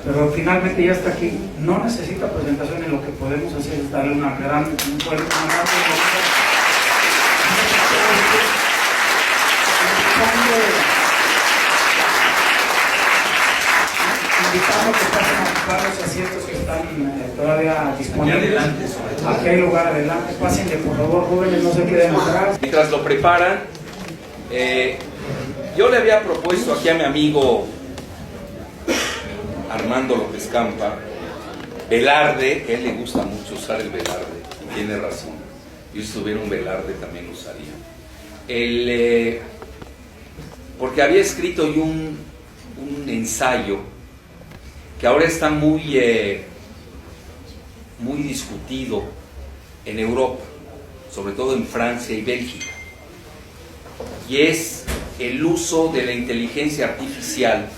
pero finalmente ya está aquí. No necesita presentación, y lo que podemos hacer es darle una gran invitando que pasen a ocupar los asientos que están todavía disponibles. Aquí hay lugar adelante. Pásenle, por favor, jóvenes, no se queden atrás. Mientras lo preparan, yo le había propuesto aquí a mi amigo Armando López Campa, Velarde, que a él le gusta mucho usar el Velarde, y tiene razón. Yo si tuviera un Velarde también usaría. Porque había escrito yo un ensayo que ahora está muy discutido en Europa, sobre todo en Francia y Bélgica, y es el uso de la inteligencia artificial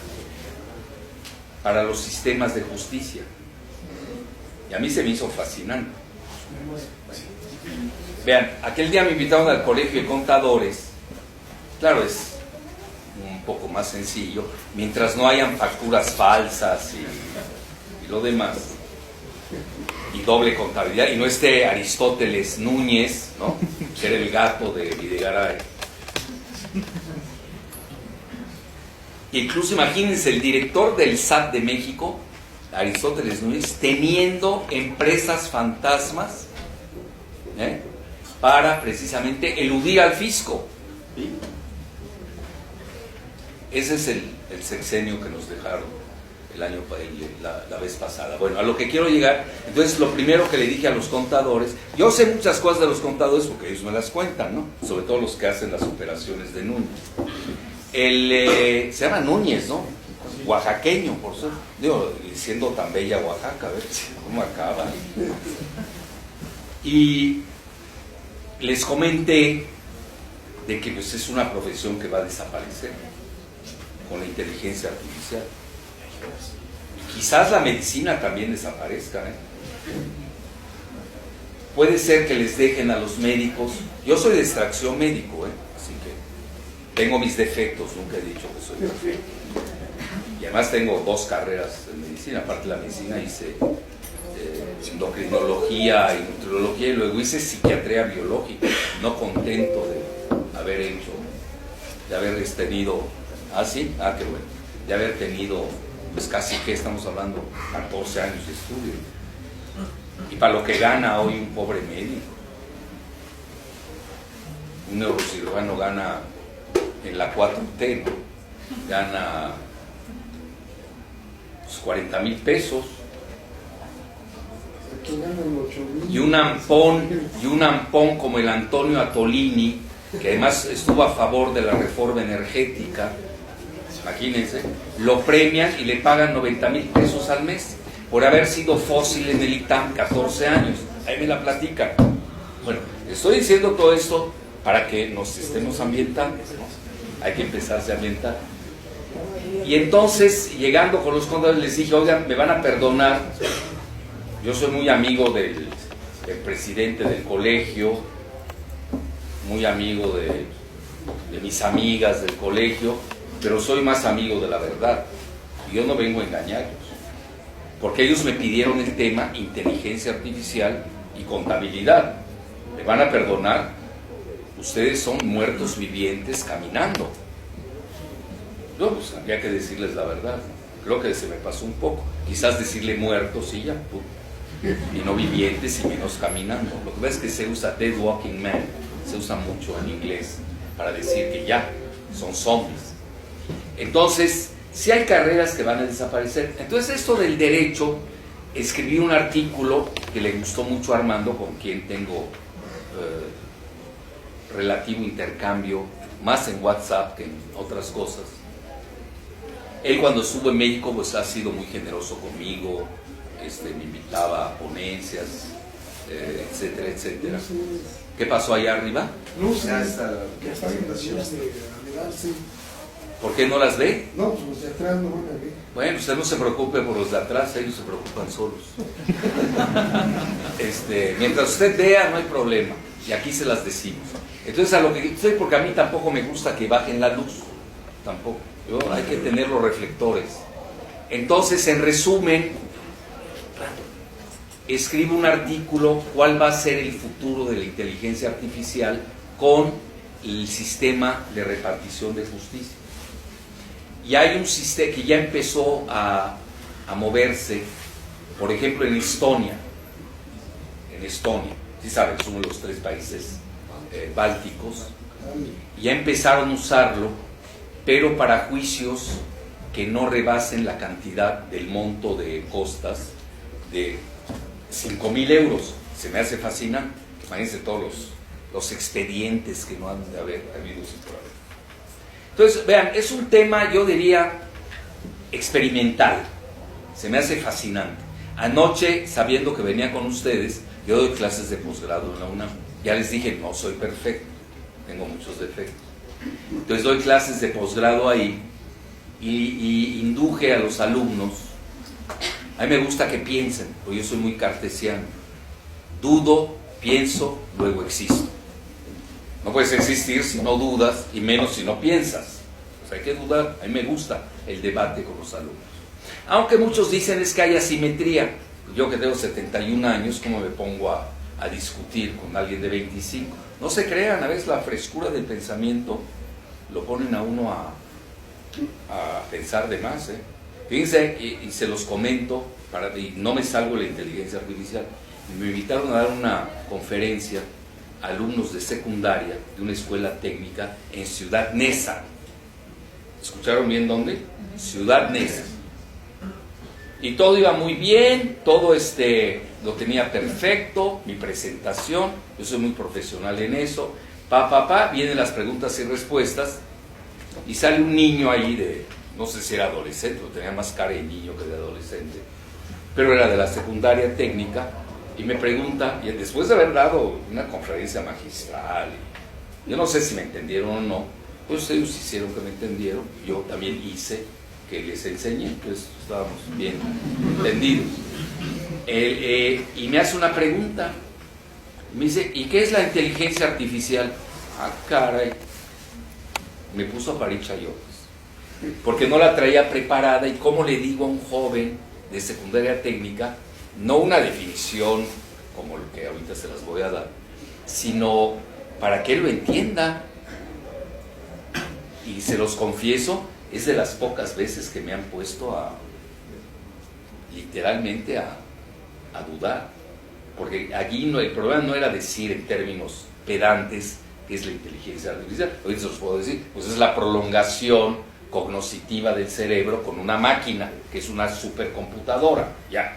para los sistemas de justicia. Y a mí se me hizo fascinante. Vean, aquel día me invitaron al colegio de contadores. Claro, es un poco más sencillo, mientras no hayan facturas falsas y lo demás, y doble contabilidad, y no esté Aristóteles Núñez, ¿no?, que era el gato de Videgaray. Incluso imagínense el director del SAT de México, Aristóteles Núñez, teniendo empresas fantasmas para precisamente eludir al fisco. ¿Sí? Ese es el sexenio que nos dejaron la vez pasada. Bueno, a lo que quiero llegar, entonces lo primero que le dije a los contadores, yo sé muchas cosas de los contadores porque ellos me las cuentan, ¿no? Sobre todo los que hacen las operaciones de Núñez. Se llama Núñez, ¿no? Oaxaqueño, por ser. Digo, siendo tan bella Oaxaca, a ver cómo acaba. Y les comenté de que pues, es una profesión que va a desaparecer con la inteligencia artificial. Y quizás la medicina también desaparezca, ¿eh? Puede ser que les dejen a los médicos. Yo soy de extracción médico, así que tengo mis defectos, nunca he dicho que soy perfecto. Y además tengo 2 carreras en medicina. Aparte de la medicina hice endocrinología y nutriología, y luego hice psiquiatría biológica. No contento de haber tenido, ¿sí? Qué bueno, de haber tenido, pues casi que estamos hablando, 14 años de estudio. Y para lo que gana hoy un pobre médico, un neurocirujano gana en la 4T, ¿no? Gana pues, 40,000 pesos. Y un ampón como el Antonio Atolini, que además estuvo a favor de la reforma energética, imagínense, lo premian y le pagan 90,000 pesos al mes por haber sido fósil en el ITAM 14 años. Ahí me la platican. Bueno, estoy diciendo todo esto para que nos estemos ambientando, ¿no? Hay que empezarse a ambientar. Y entonces, llegando con los contadores, les dije, oigan, me van a perdonar, yo soy muy amigo del presidente del colegio, muy amigo de mis amigas del colegio, pero soy más amigo de la verdad. Y yo no vengo a engañarlos, porque ellos me pidieron el tema inteligencia artificial y contabilidad. Me van a perdonar, ustedes son muertos vivientes caminando. Yo pues habría que decirles la verdad, ¿no? Creo que se me pasó un poco, quizás decirle muertos y ya, y no vivientes y menos caminando. Lo que pasa es que se usa dead walking man, se usa mucho en inglés para decir que ya son zombies. Entonces, sí hay carreras que van a desaparecer. Entonces, esto del derecho, escribí un artículo que le gustó mucho a Armando, con quien tengo relativo intercambio, más en WhatsApp que en otras cosas. Él cuando estuvo en México pues ha sido muy generoso conmigo, me invitaba a ponencias, etcétera, etcétera. ¿Qué pasó allá arriba? No, ya está las presentaciones de Navidad, sí. ¿Por qué no las ve? No, pues los de atrás no van a ver. Bueno, usted no se preocupe por los de atrás, ellos se preocupan solos. Mientras usted vea, no hay problema. Y aquí se las decimos. Entonces, a lo que estoy, porque a mí tampoco me gusta que bajen la luz. Tampoco. Hay que tener los reflectores. Entonces, en resumen, escribo un artículo, cuál va a ser el futuro de la inteligencia artificial con el sistema de repartición de justicia. Y hay un sistema que ya empezó a moverse, por ejemplo, en Estonia. En Estonia, sí sabes, son los 3 países bálticos. Ya empezaron a usarlo, pero para juicios que no rebasen la cantidad del monto de costas de 5.000 euros. Se me hace fascinante. Imagínense todos los expedientes que no han de haber habido sin por haber. Entonces, vean, es un tema, yo diría, experimental. Se me hace fascinante. Anoche, sabiendo que venía con ustedes, yo doy clases de posgrado en la UNAM. Ya les dije, no soy perfecto, tengo muchos defectos. Entonces doy clases de posgrado ahí y induje a los alumnos. A mí me gusta que piensen, porque yo soy muy cartesiano. Dudo, pienso, luego existo. No puedes existir si no dudas y menos si no piensas. Pues hay que dudar. A mí me gusta el debate con los alumnos. Aunque muchos dicen es que hay asimetría. Yo que tengo 71 años, ¿cómo me pongo a discutir con alguien de 25? No se crean, a veces la frescura del pensamiento lo ponen a uno a pensar de más. Fíjense, y se los comento, y no me salgo de la inteligencia artificial. Me invitaron a dar una conferencia a alumnos de secundaria de una escuela técnica en Ciudad Neza. ¿Escucharon bien dónde? Ciudad Neza. Y todo iba muy bien, todo lo tenía perfecto, mi presentación, yo soy muy profesional en eso, vienen las preguntas y respuestas, y sale un niño ahí no sé si era adolescente, o tenía más cara de niño que de adolescente, pero era de la secundaria técnica, y me pregunta, y después de haber dado una conferencia magistral, yo no sé si me entendieron o no, pues ellos hicieron que me entendieron, yo también hice que les enseñé, pues estábamos bien entendidos. Y me hace una pregunta, me dice, ¿y qué es la inteligencia artificial? Ah, caray, me puso a parir chayotes, porque no la traía preparada, y cómo le digo a un joven de secundaria técnica, no una definición como lo que ahorita se las voy a dar, sino para que él lo entienda. Y se los confieso, es de las pocas veces que me han puesto literalmente a dudar, porque allí el problema no era decir en términos pedantes qué es la inteligencia artificial. Hoy se los puedo decir, pues es la prolongación cognitiva del cerebro con una máquina, que es una supercomputadora. Ya,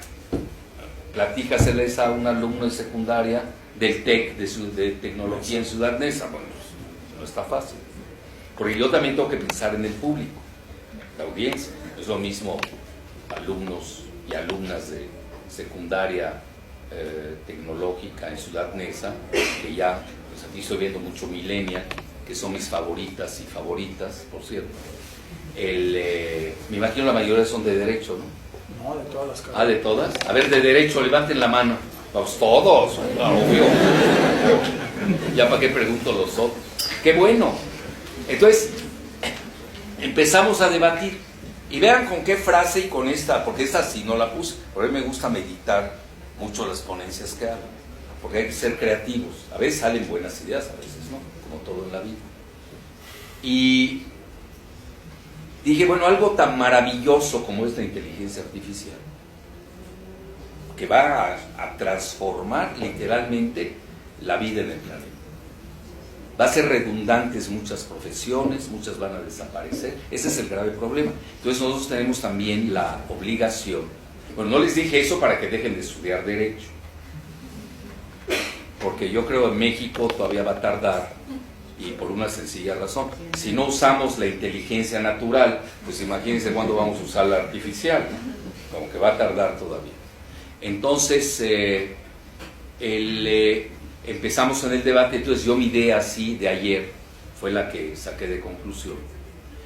platícaseles a un alumno de secundaria del TEC, de tecnología en Ciudad Neza. Bueno, pues, no está fácil, porque yo también tengo que pensar en el público, la audiencia. Es lo mismo alumnos y alumnas de secundaria tecnológica en Ciudad Neza, que ya, pues aquí estoy viendo mucho millennial, que son mis favoritas y favoritas, por cierto. Me imagino la mayoría son de derecho, ¿no? No, de todas las carreras. Ah, ¿de todas? A ver, de derecho, levanten la mano. Pues todos, obvio. Ya para qué pregunto los otros. ¡Qué bueno! Entonces, empezamos a debatir. Y vean con qué frase y con esta, porque esta sí no la puse, porque a mí me gusta meditar mucho las ponencias que hago, porque hay que ser creativos. A veces salen buenas ideas, a veces no, como todo en la vida. Y dije, bueno, algo tan maravilloso como es la inteligencia artificial, que va a transformar literalmente la vida en el planeta. Va a ser redundantes muchas profesiones, muchas van a desaparecer. Ese es el grave problema. Entonces nosotros tenemos también la obligación. Bueno, no les dije eso para que dejen de estudiar derecho, porque yo creo que en México todavía va a tardar, y por una sencilla razón. Si no usamos la inteligencia natural, pues imagínense cuándo vamos a usar la artificial, ¿no? Como que va a tardar todavía. Entonces, empezamos en el debate. Entonces yo mi idea así de ayer fue la que saqué de conclusión.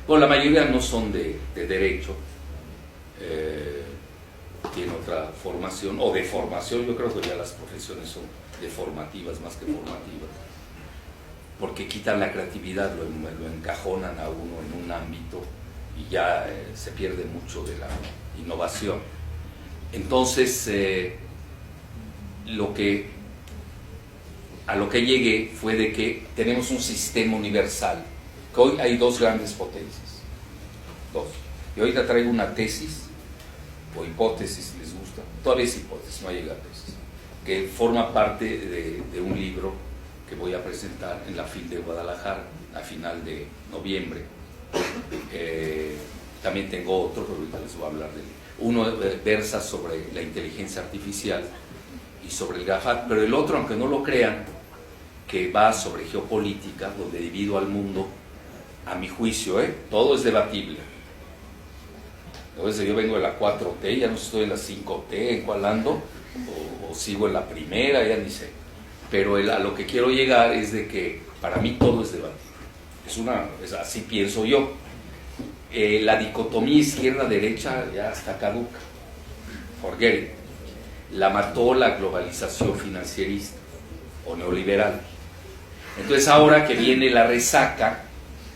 Bueno, la mayoría no son de derecho, tienen otra formación, o de formación. Yo creo que ya las profesiones son deformativas más que formativas, porque quitan la creatividad, lo encajonan a uno en un ámbito y ya se pierde mucho de la innovación. Entonces, a lo que llegué fue de que tenemos un sistema universal, que hoy hay dos grandes potencias, dos. Y ahorita traigo una tesis, o hipótesis, si les gusta, todavía es hipótesis, no ha llegado a tesis, que forma parte de un libro que voy a presentar en la FIL de Guadalajara a final de noviembre. También tengo otro, pero ahorita les voy a hablar de él. Uno versa sobre la inteligencia artificial y sobre el GAFAT, pero el otro, aunque no lo crean, que va sobre geopolítica, donde divido al mundo, a mi juicio, todo es debatible. Entonces yo vengo de la 4T, ya no estoy en la 5T, en cuál ando, o sigo en la primera, ya ni sé. Pero a lo que quiero llegar es de que para mí todo es debatible. Así pienso yo. La dicotomía izquierda-derecha ya está caduca. Forget it. La mató la globalización financierista o neoliberal. Entonces ahora que viene la resaca,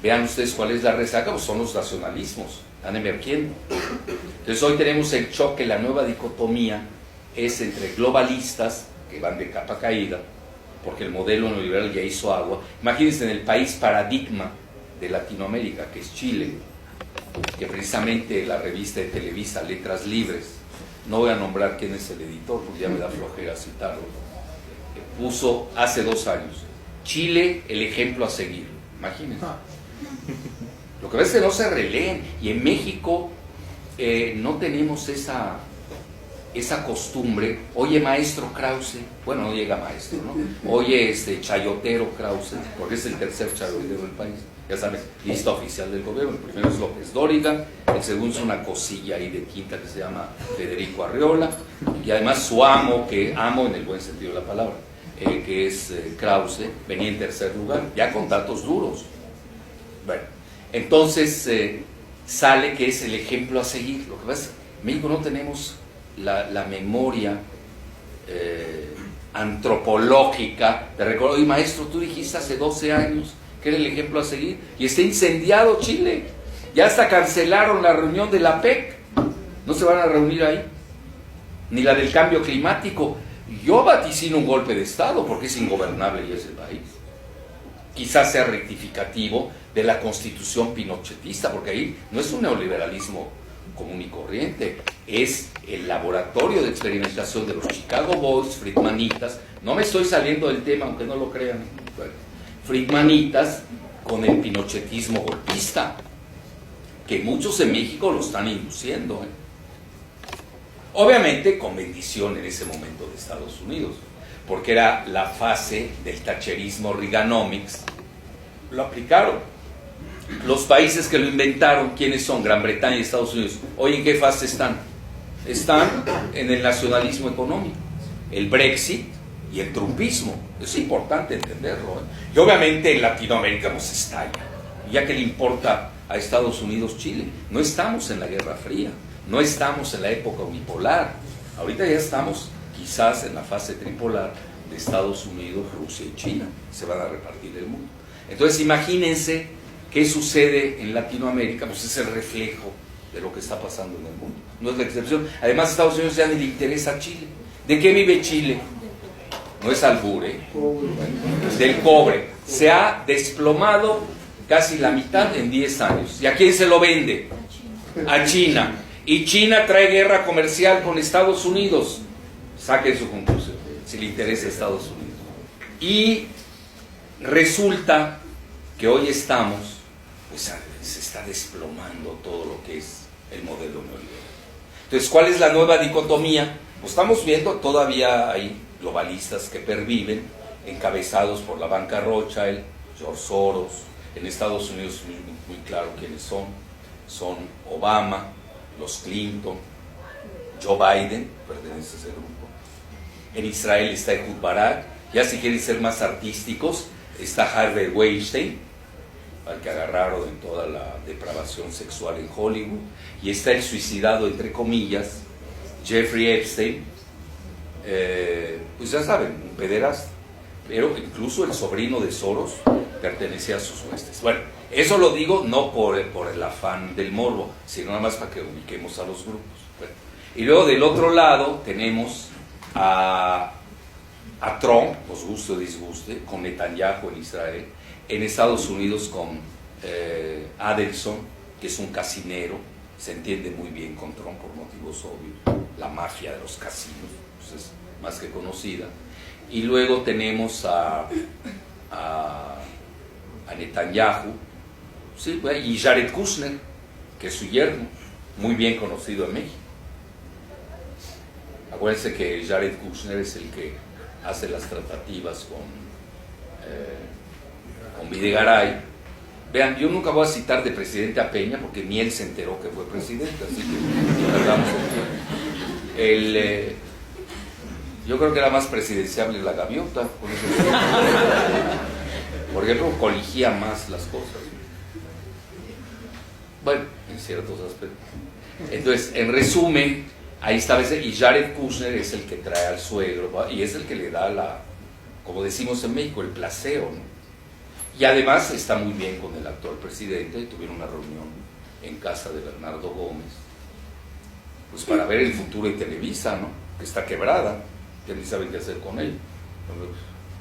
vean ustedes cuál es la resaca, pues son los nacionalismos, están emergiendo. Entonces hoy tenemos el choque, la nueva dicotomía es entre globalistas, que van de capa caída, porque el modelo neoliberal ya hizo agua. Imagínense en el país paradigma de Latinoamérica, que es Chile, que precisamente la revista de Televisa, Letras Libres, no voy a nombrar quién es el editor, porque ya me da flojera citarlo, puso hace 2 años, Chile, el ejemplo a seguir. Imagínense. Lo que pasa es que no se releen, y en México no tenemos esa costumbre. Oye, maestro Krause, bueno, no llega maestro, ¿no? Oye, chayotero Krause, porque es el tercer chayotero del país. Ya saben, lista oficial del gobierno. El primero es López Dóriga, el segundo es una cosilla ahí de quinta que se llama Federico Arriola, y además su amo, que amo en el buen sentido de la palabra, que es Krause, venía en tercer lugar, ya con datos duros. Bueno, entonces sale que es el ejemplo a seguir. Lo que pasa es que en México no tenemos la memoria antropológica de recordar. Oye, maestro, tú dijiste hace 12 años que era el ejemplo a seguir, y está incendiado Chile, ya hasta cancelaron la reunión de la PEC, no se van a reunir ahí, ni la del cambio climático. Yo vaticino un golpe de Estado porque es ingobernable ya ese país. Quizás sea rectificativo de la constitución pinochetista, porque ahí no es un neoliberalismo común y corriente, es el laboratorio de experimentación de los Chicago Boys, friedmanitas. No me estoy saliendo del tema, aunque no lo crean. Bueno, friedmanitas con el pinochetismo golpista, que muchos en México lo están induciendo. Obviamente con bendición en ese momento de Estados Unidos, porque era la fase del thatcherismo Reaganomics. Lo aplicaron. Los países que lo inventaron, ¿quiénes son? Gran Bretaña y Estados Unidos. Hoy, ¿en qué fase están? Están en el nacionalismo económico, el Brexit y el trumpismo. Es importante entenderlo. Y obviamente en Latinoamérica nos estalla. Ya que le importa a Estados Unidos Chile. No estamos en la Guerra Fría, no estamos en la época unipolar. Ahorita ya estamos quizás en la fase tripolar de Estados Unidos, Rusia y China. Se van a repartir el mundo. Entonces imagínense qué sucede en Latinoamérica, pues es el reflejo de lo que está pasando en el mundo. No es la excepción. Además, a Estados Unidos ya ni le interesa a Chile. ¿De qué vive Chile? No es albur, del cobre. Se ha desplomado casi la mitad en 10 años. ¿Y a quién se lo vende? A China. Y China trae guerra comercial con Estados Unidos. Saquen su conclusión, si le interesa a Estados Unidos. Y resulta que hoy estamos, pues se está desplomando todo lo que es el modelo neoliberal. Entonces, ¿cuál es la nueva dicotomía? Pues estamos viendo, todavía hay globalistas que perviven, encabezados por la banca Rothschild, George Soros. En Estados Unidos es muy claro quiénes son. Son Obama, los Clinton, Joe Biden, pertenece a ese grupo. En Israel está Ehud Barak. Ya si quieren ser más artísticos, está Harvey Weinstein, al que agarraron en toda la depravación sexual en Hollywood, y está el suicidado, entre comillas, Jeffrey Epstein, pues ya saben, un pederasta, pero incluso el sobrino de Soros pertenecía a sus huestes. Bueno, eso lo digo no por el afán del morbo, sino nada más para que ubiquemos a los grupos. Bueno, y luego del otro lado tenemos a Trump, nos guste o disguste, con Netanyahu en Israel, en Estados Unidos con Adelson, que es un casinero, se entiende muy bien con Trump por motivos obvios, la mafia de los casinos, pues es más que conocida. Y luego tenemos a Netanyahu, sí, y Jared Kushner, que es su yerno, muy bien conocido en México. Acuérdense que Jared Kushner es el que hace las tratativas con Videgaray. Vean, yo nunca voy a citar de presidente a Peña porque ni él se enteró que fue presidente, así que perdamos el tiempo. Yo creo que era más presidenciable la gaviota, por ejemplo, coligía más las cosas. Bueno, en ciertos aspectos. Entonces, en resumen, ahí está, y Jared Kushner es el que trae al suegro, ¿va? Y es el que le da como decimos en México, el placeo, ¿no? Y además está muy bien con el actual presidente, tuvieron una reunión en casa de Bernardo Gómez, pues para ver el futuro de Televisa, ¿no? Que está quebrada, que ni saben qué hacer con él.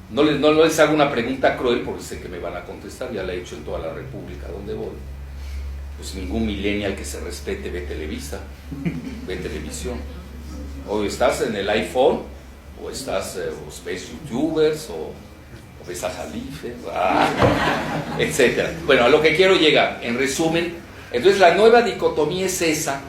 No les hago una pregunta cruel porque sé que me van a contestar, ya la he hecho en toda la República donde voy. Pues ningún millennial que se respete ve Televisa, ve televisión. O estás en el iPhone, o ves youtubers, o ves a Jalife, etcétera. Bueno, a lo que quiero llegar, en resumen, entonces la nueva dicotomía es esa,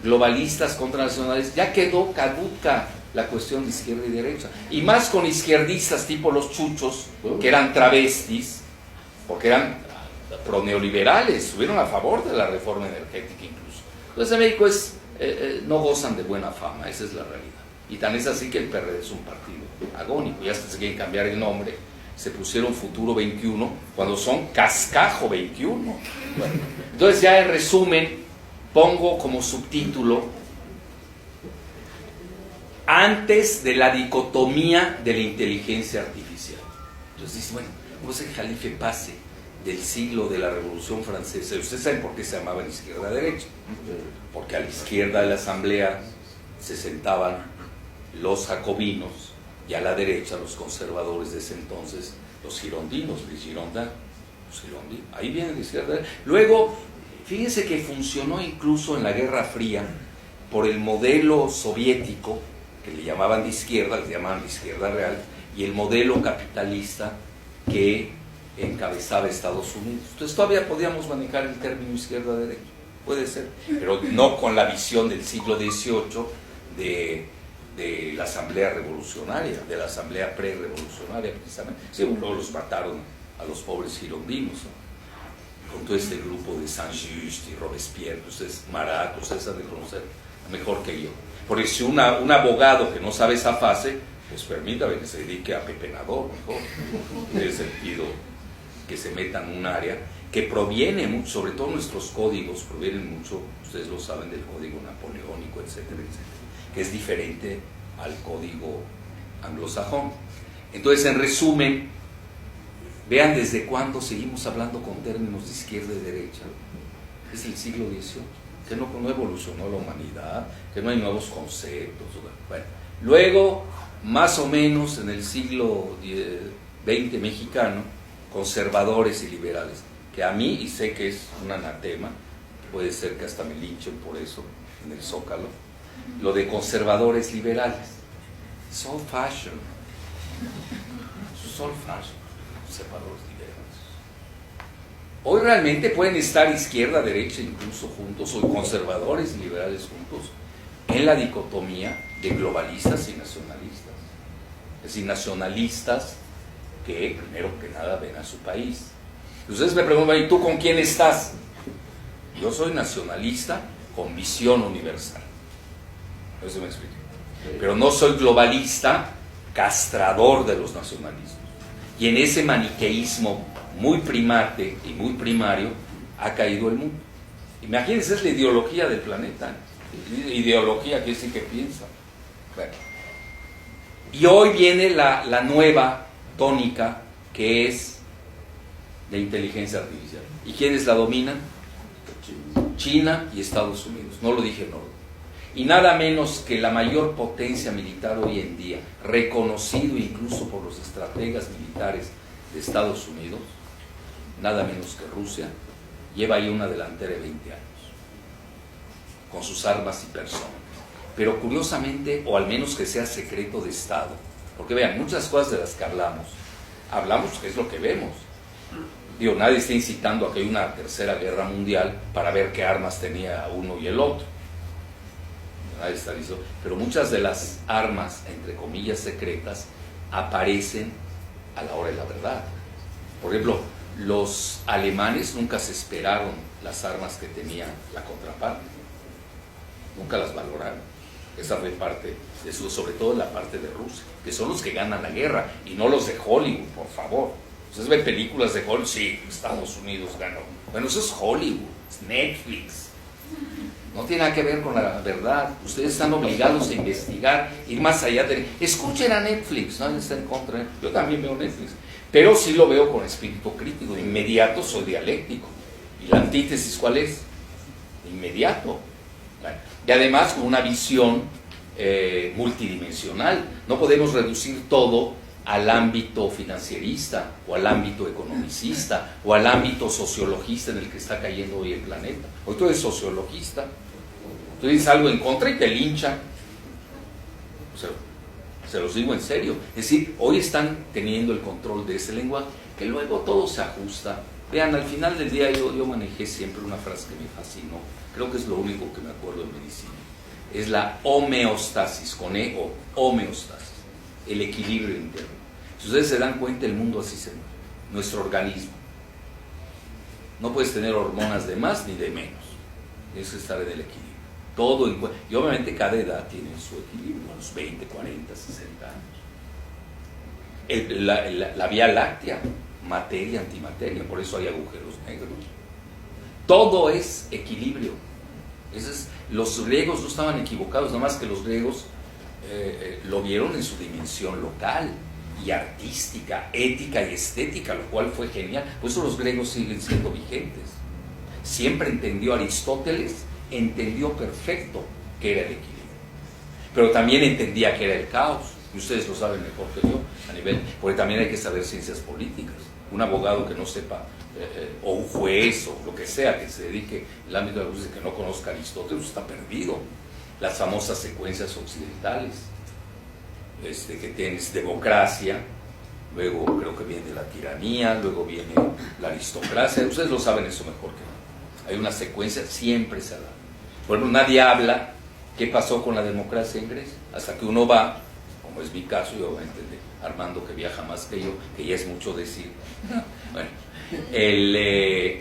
globalistas contra nacionales, ya quedó caduca la cuestión de izquierda y derecha, y más con izquierdistas tipo los chuchos, que eran travestis, porque eran proneoliberales, estuvieron a favor de la reforma energética incluso. Entonces en México no gozan de buena fama, esa es la realidad. Y tan es así que el PRD es un partido agónico, y hasta se quieren cambiar el nombre, se pusieron Futuro 21, cuando son Cascajo 21. Bueno, entonces ya en resumen, pongo como subtítulo, antes de la dicotomía de la inteligencia artificial. Entonces dice, bueno, ¿cómo es que Jalife pase del siglo de la Revolución Francesa? Y ustedes saben por qué se llamaban izquierda-derecha, porque a la izquierda de la asamblea se sentaban los jacobinos y a la derecha los conservadores de ese entonces, los girondinos, les Girondins, los girondinos. Ahí viene la izquierda. Luego, fíjense que funcionó incluso en la Guerra Fría por el modelo soviético, que le llamaban de izquierda, le llamaban de izquierda real, y el modelo capitalista que encabezaba Estados Unidos. Entonces todavía podíamos manejar el término izquierda-derecha, puede ser, pero no con la visión del siglo XVIII de la asamblea revolucionaria, de la asamblea pre-revolucionaria precisamente. Sí, luego los mataron a los pobres girondinos, ¿no? Con todo este grupo de Saint-Just y Robespierre, ustedes Marat, ustedes han de conocer mejor que yo. Porque si un abogado que no sabe esa fase, pues permítame que se dedique a pepenador mejor, en el sentido que se meta en un área que proviene mucho, sobre todo nuestros códigos provienen mucho, ustedes lo saben, del código napoleónico, etcétera, etcétera, que es diferente al código anglosajón. Entonces, en resumen, vean desde cuándo seguimos hablando con términos de izquierda y derecha. Es el siglo XVIII, que no evolucionó la humanidad, que no hay nuevos conceptos. Bueno, luego, más o menos en el siglo XX mexicano, conservadores y liberales, que a mí, y sé que es un anatema, puede ser que hasta me linchen por eso en el Zócalo, lo de conservadores liberales. It's old fashion. It's old fashion, conservadores liberales. Hoy realmente pueden estar izquierda, derecha, incluso juntos, o conservadores y liberales juntos, en la dicotomía de globalistas y nacionalistas. Es decir, nacionalistas que primero que nada ven a su país. Ustedes me preguntan, ¿y tú con quién estás? Yo soy nacionalista con visión universal. Eso me explico. Pero no soy globalista castrador de los nacionalismos. Y en ese maniqueísmo muy primate y muy primario ha caído el mundo. Imagínense, es la ideología del planeta. Ideología que sí que piensa. Bueno. Y hoy viene la nueva tónica, que es de inteligencia artificial. ¿Y quiénes la dominan? China y Estados Unidos. No lo dije en orden. Y nada menos que la mayor potencia militar hoy en día, reconocido incluso por los estrategas militares de Estados Unidos, nada menos que Rusia, lleva ahí una delantera de 20 años, con sus armas y personas. Pero curiosamente, o al menos que sea secreto de Estado, porque vean, muchas cosas de las que hablamos que es lo que vemos. Digo, nadie está incitando a que haya una tercera guerra mundial para ver qué armas tenía uno y el otro. Nadie está diciendo, pero muchas de las armas, entre comillas, secretas, aparecen a la hora de la verdad. Por ejemplo, los alemanes nunca se esperaron las armas que tenía la contraparte. Nunca las valoraron. Esa fue parte de eso, sobre todo la parte de Rusia, que son los que ganan la guerra, y no los de Hollywood, por favor. Ustedes ven películas de Hollywood, sí, Estados Unidos ganó. Bueno, eso es Hollywood, es Netflix. No tiene nada que ver con la verdad. Ustedes están obligados a investigar, ir más allá de... Escuchen a Netflix, nadie está en contra. Yo también veo Netflix, pero sí lo veo con espíritu crítico. De inmediato soy dialéctico. ¿Y la antítesis cuál es? De inmediato. Bueno, y además con una visión multidimensional. No podemos reducir todo al ámbito financierista, o al ámbito economicista, o al ámbito sociologista en el que está cayendo hoy el planeta. Hoy tú eres sociologista, tú dices algo en contra y te linchan. O sea, se los digo en serio. Es decir, hoy están teniendo el control de ese lenguaje, que luego todo se ajusta. Vean, al final del día yo manejé siempre una frase que me fascinó, creo que es lo único que me acuerdo en medicina, es la homeostasis, con E o homeostasis, el equilibrio interno. Si ustedes se dan cuenta, el mundo así se mueve, nuestro organismo. No puedes tener hormonas de más ni de menos, tienes que estar en el equilibrio. Todo y obviamente cada edad tiene su equilibrio, a los 20, 40, 60 años. La Vía Láctea, materia, antimateria, por eso hay agujeros negros. Todo es equilibrio. Los griegos no estaban equivocados, nada más que los griegos lo vieron en su dimensión local y artística, ética y estética, lo cual fue genial. Por eso los griegos siguen siendo vigentes. Siempre entendió Aristóteles, entendió perfecto qué era el equilibrio, pero también entendía qué era el caos, y ustedes lo saben mejor que yo, porque también hay que saber ciencias políticas. Un abogado que no sepa, o un juez, o lo que sea, que se dedique al ámbito de la justicia, que no conozca a Aristóteles, está perdido. Las famosas secuencias occidentales, que tienes democracia, luego creo que viene la tiranía, luego viene la aristocracia. Ustedes lo saben eso mejor que yo. Hay una secuencia, siempre se da. Por ejemplo, nadie habla qué pasó con la democracia en Grecia, hasta que uno va, como es mi caso, yo voy a entender, Armando que viaja más que yo, que ya es mucho decir. Bueno, el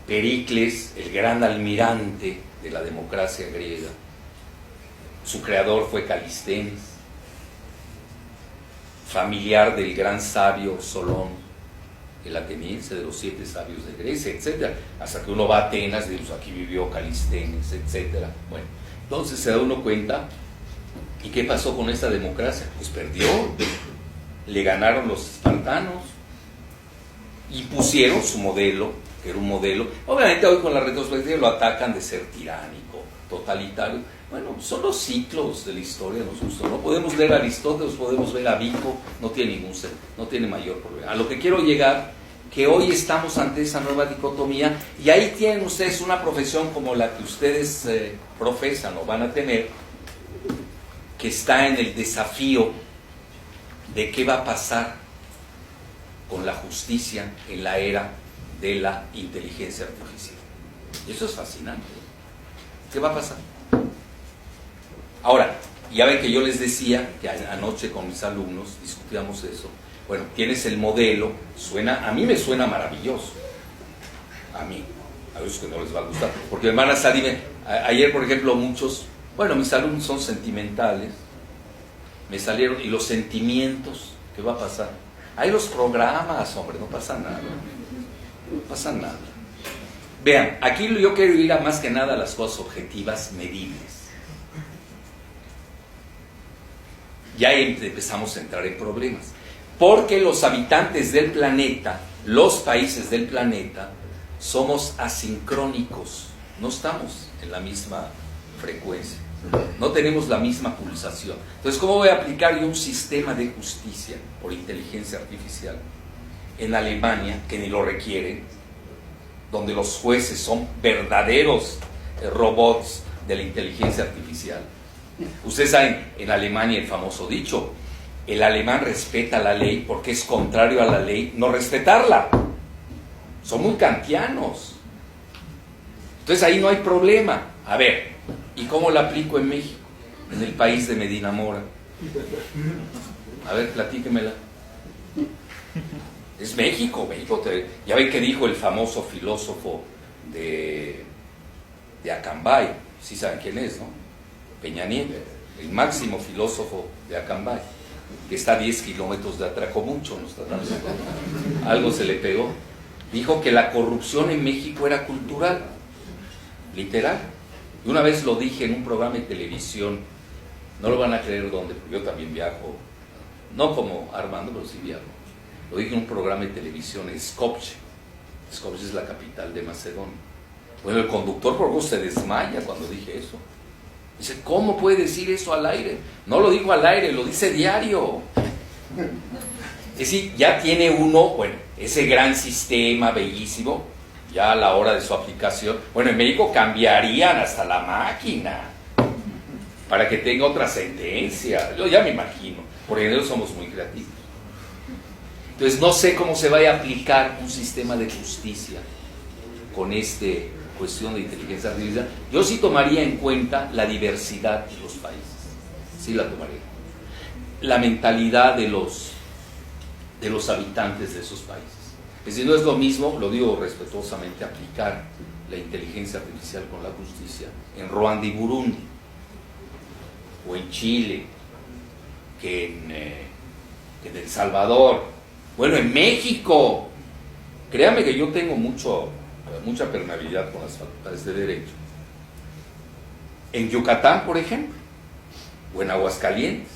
Pericles, el gran almirante de la democracia griega, su creador fue Calistenes, familiar del gran sabio Solón, el ateniense, de los 7 sabios de Grecia, etc. Hasta que uno va a Atenas y dice, aquí vivió Calistenes, etc. Bueno, entonces se da uno cuenta. ¿Y qué pasó con esta democracia? Pues perdió, le ganaron los espartanos, impusieron su modelo, que era un modelo, obviamente hoy con la retrospectiva lo atacan de ser tiránico, totalitario. Bueno, son los ciclos de la historia, nos gustan. No podemos leer a Aristóteles, podemos ver a Vico, no tiene mayor problema. A lo que quiero llegar, que hoy estamos ante esa nueva dicotomía, y ahí tienen ustedes una profesión como la que ustedes profesan o van a tener, que está en el desafío de qué va a pasar con la justicia en la era de la inteligencia artificial. Y eso es fascinante. ¿Qué va a pasar? Ahora, ya ven que yo les decía que anoche con mis alumnos discutíamos eso. Bueno, tienes el modelo, a mí me suena maravilloso. A mí, a ellos que no les va a gustar, porque me van a salir. Ayer, por ejemplo, mis alumnos son sentimentales, me salieron, y los sentimientos, ¿qué va a pasar? Hay los programas, hombre, no pasa nada. No pasa nada. Vean, aquí yo quiero ir más que nada a las cosas objetivas, medibles. Ya empezamos a entrar en problemas, porque los habitantes del planeta los países del planeta somos asincrónicos, no estamos en la misma frecuencia, no tenemos la misma pulsación. Entonces, ¿cómo voy a aplicar yo un sistema de justicia por inteligencia artificial en Alemania, que ni lo requieren, donde los jueces son verdaderos robots de la inteligencia artificial? Ustedes saben, en Alemania el famoso dicho, el alemán respeta la ley porque es contrario a la ley no respetarla. Son muy kantianos. Entonces ahí no hay problema. A ver, ¿y cómo la aplico en México? En el país de Medina Mora. A ver, platíquemela. Es México, México. Ya ven que dijo el famoso filósofo de Acambay. Sí saben quién es, ¿no? Peña Nieto, el máximo filósofo de Acambay, que está a 10 kilómetros de Atracomucho, ¿no está dando cuenta? Algo se le pegó. Dijo que la corrupción en México era cultural, literal. Y una vez lo dije en un programa de televisión, no lo van a creer dónde, porque yo también viajo, no como Armando, pero sí viajo. Lo dije en un programa de televisión en Skopje. Skopje es la capital de Macedonia. Bueno, el conductor por poco se desmaya cuando dije eso. Dice, ¿cómo puede decir eso al aire? No lo dijo al aire, lo dice diario. Es decir, ya tiene uno, bueno, ese gran sistema bellísimo, ya a la hora de su aplicación. Bueno, en México cambiarían hasta la máquina para que tenga otra sentencia. Yo ya me imagino, porque nosotros somos muy creativos. Entonces no sé cómo se vaya a aplicar un sistema de justicia con cuestión de inteligencia artificial. Yo sí tomaría en cuenta la diversidad de los países, sí la tomaría, la mentalidad de los habitantes de esos países. Es decir, no es lo mismo, lo digo respetuosamente, aplicar la inteligencia artificial con la justicia en Ruanda y Burundi, o en Chile, que en El Salvador, bueno, en México. Créame que yo tengo mucha permeabilidad con las facultades de Derecho. En Yucatán, por ejemplo, o en Aguascalientes,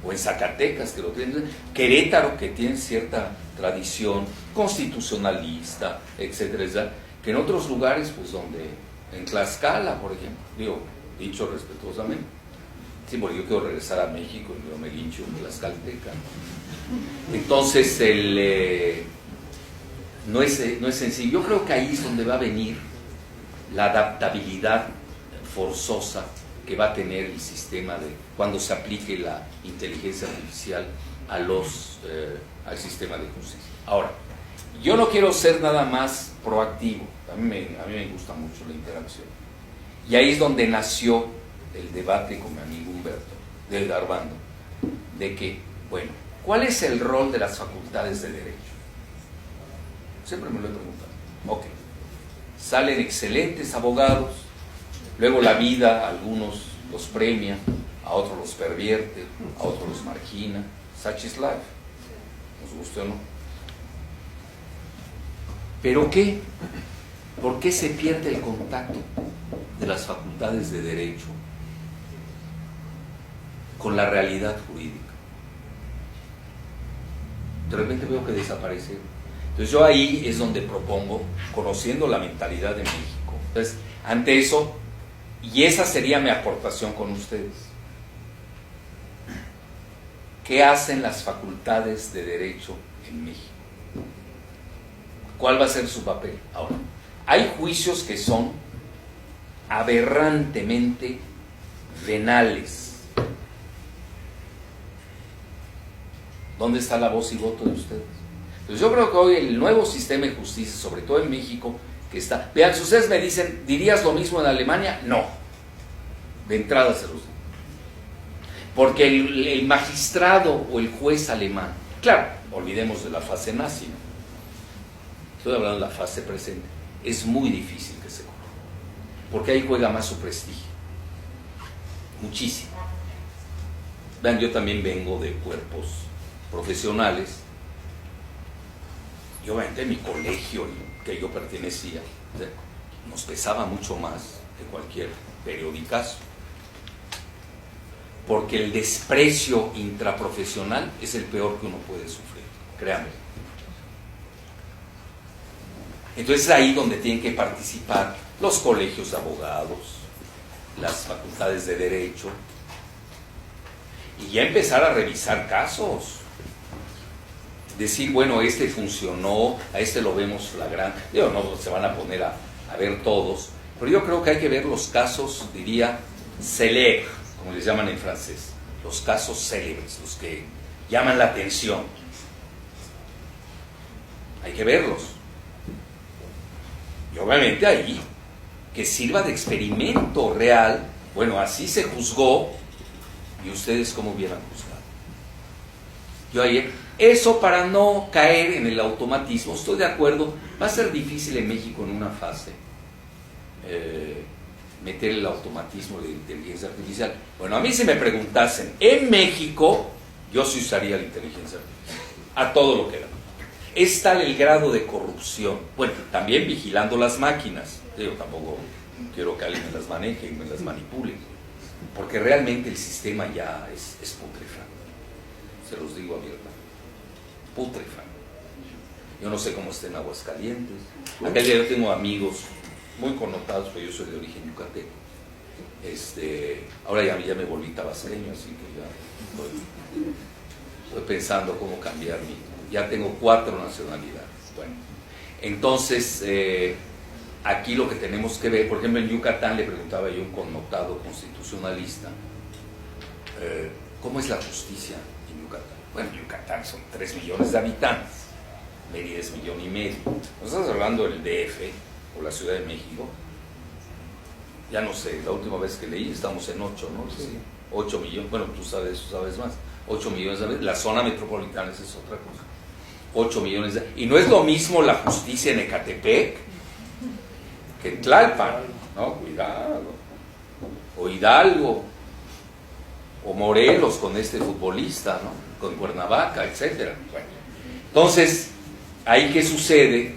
o en Zacatecas, que lo tienen, Querétaro, que tiene cierta tradición constitucionalista, etcétera, etcétera, que en otros lugares, pues donde, en Tlaxcala, por ejemplo, digo, dicho respetuosamente, sí, porque yo quiero regresar a México y yo me lincho en Tlaxcalteca. Entonces, no es sencillo. Yo creo que ahí es donde va a venir la adaptabilidad forzosa que va a tener el sistema cuando se aplique la inteligencia artificial al sistema de justicia. Ahora, yo no quiero ser nada más proactivo. A mí me gusta mucho la interacción. Y ahí es donde nació el debate con mi amigo Humberto, del Armando, de que, bueno, ¿cuál es el rol de las facultades de Derecho? Siempre me lo he preguntado. Ok, salen excelentes abogados, luego la vida, a algunos los premia, a otros los pervierte, a otros los margina. Such is life, nos guste o no. ¿Pero qué? ¿Por qué se pierde el contacto de las facultades de Derecho con la realidad jurídica? De repente veo que desaparece. Entonces yo ahí es donde propongo, conociendo la mentalidad de México. Entonces, ante eso, y esa sería mi aportación con ustedes. ¿Qué hacen las facultades de Derecho en México? ¿Cuál va a ser su papel? Ahora, hay juicios que son aberrantemente venales. ¿Dónde está la voz y voto de ustedes? Entonces yo creo que hoy el nuevo sistema de justicia, sobre todo en México, que está... Vean, si ustedes me dicen, ¿dirías lo mismo en Alemania? No. De entrada se los digo. Porque el magistrado o el juez alemán, claro, olvidemos de la fase nazi, ¿no? Estoy hablando de la fase presente. Es muy difícil que se corra, porque ahí juega más su prestigio. Muchísimo. Vean, yo también vengo de cuerpos profesionales. Y obviamente mi colegio que yo pertenecía, nos pesaba mucho más que cualquier periodicazo, porque el desprecio intraprofesional es el peor que uno puede sufrir, créanme. Entonces es ahí donde tienen que participar los colegios de abogados, las facultades de derecho, y ya empezar a revisar casos. Decir, bueno, este funcionó, a este lo vemos flagrante. Digo, no se van a poner a ver todos, pero yo creo que hay que ver los casos, diría, célèbres, como les llaman en francés, los casos célebres, los que llaman la atención. Hay que verlos. Y obviamente ahí, que sirva de experimento real. Bueno, así se juzgó, y ustedes cómo hubieran juzgado. Yo ayer, eso para no caer en el automatismo, estoy de acuerdo, va a ser difícil en México en una fase meter el automatismo de inteligencia artificial. Bueno, a mí si me preguntasen, en México, yo sí usaría la inteligencia artificial, a todo lo que da. Es tal el grado de corrupción, bueno, también vigilando las máquinas, yo tampoco quiero que alguien me las maneje y me las manipule, porque realmente el sistema ya es putrefacto, se los digo abiertamente, putrefacto. Yo no sé cómo está en Aguascalientes, acá yo tengo amigos muy connotados, pero yo soy de origen yucateco, ahora ya me volví tabasqueño, así que ya estoy pensando cómo cambiar ya tengo 4 nacionalidades. Bueno, entonces aquí lo que tenemos que ver, por ejemplo en Yucatán le preguntaba yo a un connotado constitucionalista, ¿cómo es la justicia en Yucatán? Bueno, Yucatán son 3 millones de habitantes, Mérida es 1,5 millones. ¿No estás hablando del DF o la Ciudad de México? Ya no sé, la última vez que leí estamos en 8, ¿no? Sí. 8 millones, bueno, tú sabes más, 8 millones de habitantes, la zona metropolitana es otra cosa. 8 millones de... Y no es lo mismo la justicia en Ecatepec que en Tlalpan, ¿no? Cuidado. O Hidalgo, o Morelos con este futbolista, ¿no? Con Cuernavaca, etcétera. Bueno, entonces, ¿ahí qué sucede?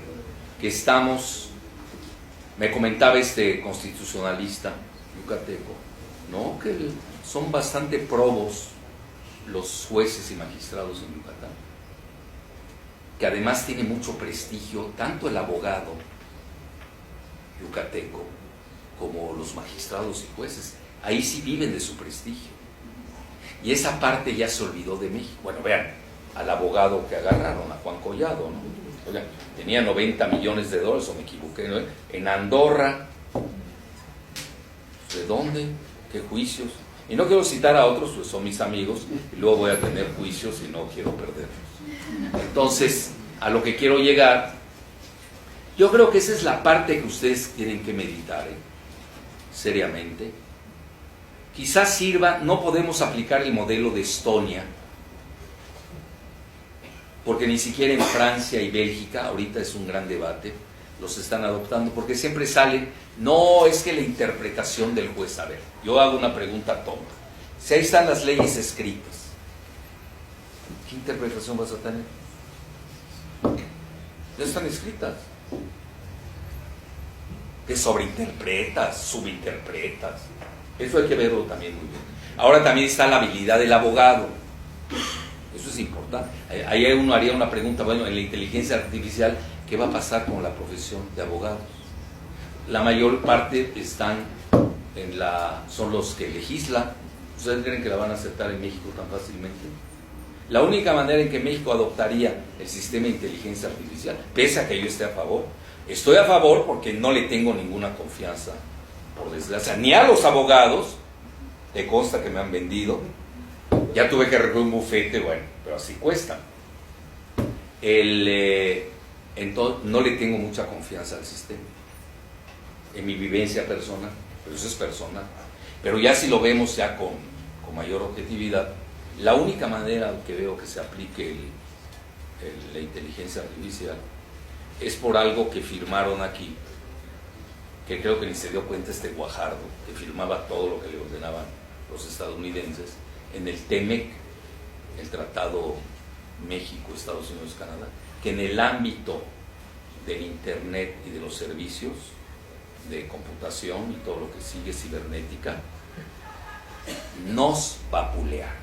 Que estamos... Me comentaba este constitucionalista yucateco, ¿no? Que son bastante probos los jueces y magistrados en Yucatán, que además tiene mucho prestigio tanto el abogado yucateco como los magistrados y jueces. Ahí sí viven de su prestigio, y esa parte ya se olvidó de México. Bueno, vean al abogado que agarraron, a Juan Collado, ¿no? Oigan, tenía $90 millones, o me equivoqué, ¿no? En Andorra. ¿De dónde? ¿Qué juicios? Y no quiero citar a otros, pues son mis amigos, y luego voy a tener juicios y no quiero perderlos. Entonces, a lo que quiero llegar, yo creo que esa es la parte que ustedes tienen que meditar, seriamente. Quizás sirva, no podemos aplicar el modelo de Estonia, porque ni siquiera en Francia y Bélgica, ahorita es un gran debate, los están adoptando, porque siempre salen, no, es que la interpretación del juez. A ver, yo hago una pregunta tonta. Si ahí están las leyes escritas, ¿qué interpretación vas a tener? Ya están escritas. ¿Qué sobreinterpretas, subinterpretas? Eso hay que verlo también muy bien. Ahora también está la habilidad del abogado. Eso es importante. Ahí uno haría una pregunta, bueno, en la inteligencia artificial, ¿qué va a pasar con la profesión de abogados? La mayor parte son los que legislan. ¿Ustedes creen que la van a aceptar en México tan fácilmente? La única manera en que México adoptaría el sistema de inteligencia artificial, pese a que yo esté a favor, estoy a favor porque no le tengo ninguna confianza, por desgracia, ni a los abogados, te consta que me han vendido, ya tuve que recurrir a un bufete, bueno, pero así cuesta. Entonces, no le tengo mucha confianza al sistema, en mi vivencia personal, pero eso es personal. Pero ya si lo vemos ya con mayor objetividad, la única manera que veo que se aplique la inteligencia artificial es por algo que firmaron aquí, que creo que ni se dio cuenta este Guajardo, que firmaba todo lo que le ordenaban los estadounidenses, en el TEMEC, el Tratado México, Estados Unidos, Canadá, que en el ámbito del Internet y de los servicios de computación y todo lo que sigue, cibernética, nos vapulear.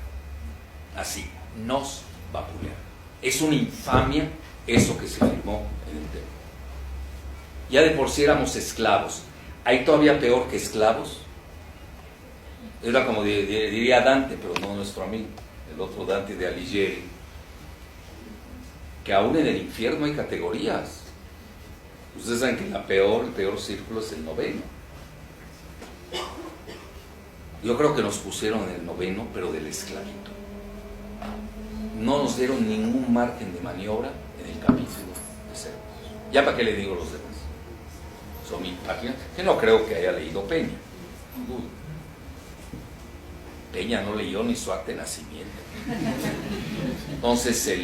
Así, nos vapulear. Es una infamia eso que se firmó en el TEMEC. Ya de por sí éramos esclavos. ¿Hay todavía peor que esclavos? Era como diría Dante, pero no nuestro amigo, el otro Dante de Alighieri, que aún en el infierno hay categorías. Ustedes saben que el peor círculo es el noveno. Yo creo que nos pusieron en el noveno, pero del esclavitud. No nos dieron ningún margen de maniobra en el capítulo de Cerdos. Ya para qué le digo los demás. Son mi página, que no creo que haya leído Peña. Peña no leyó ni su acta de nacimiento. Entonces,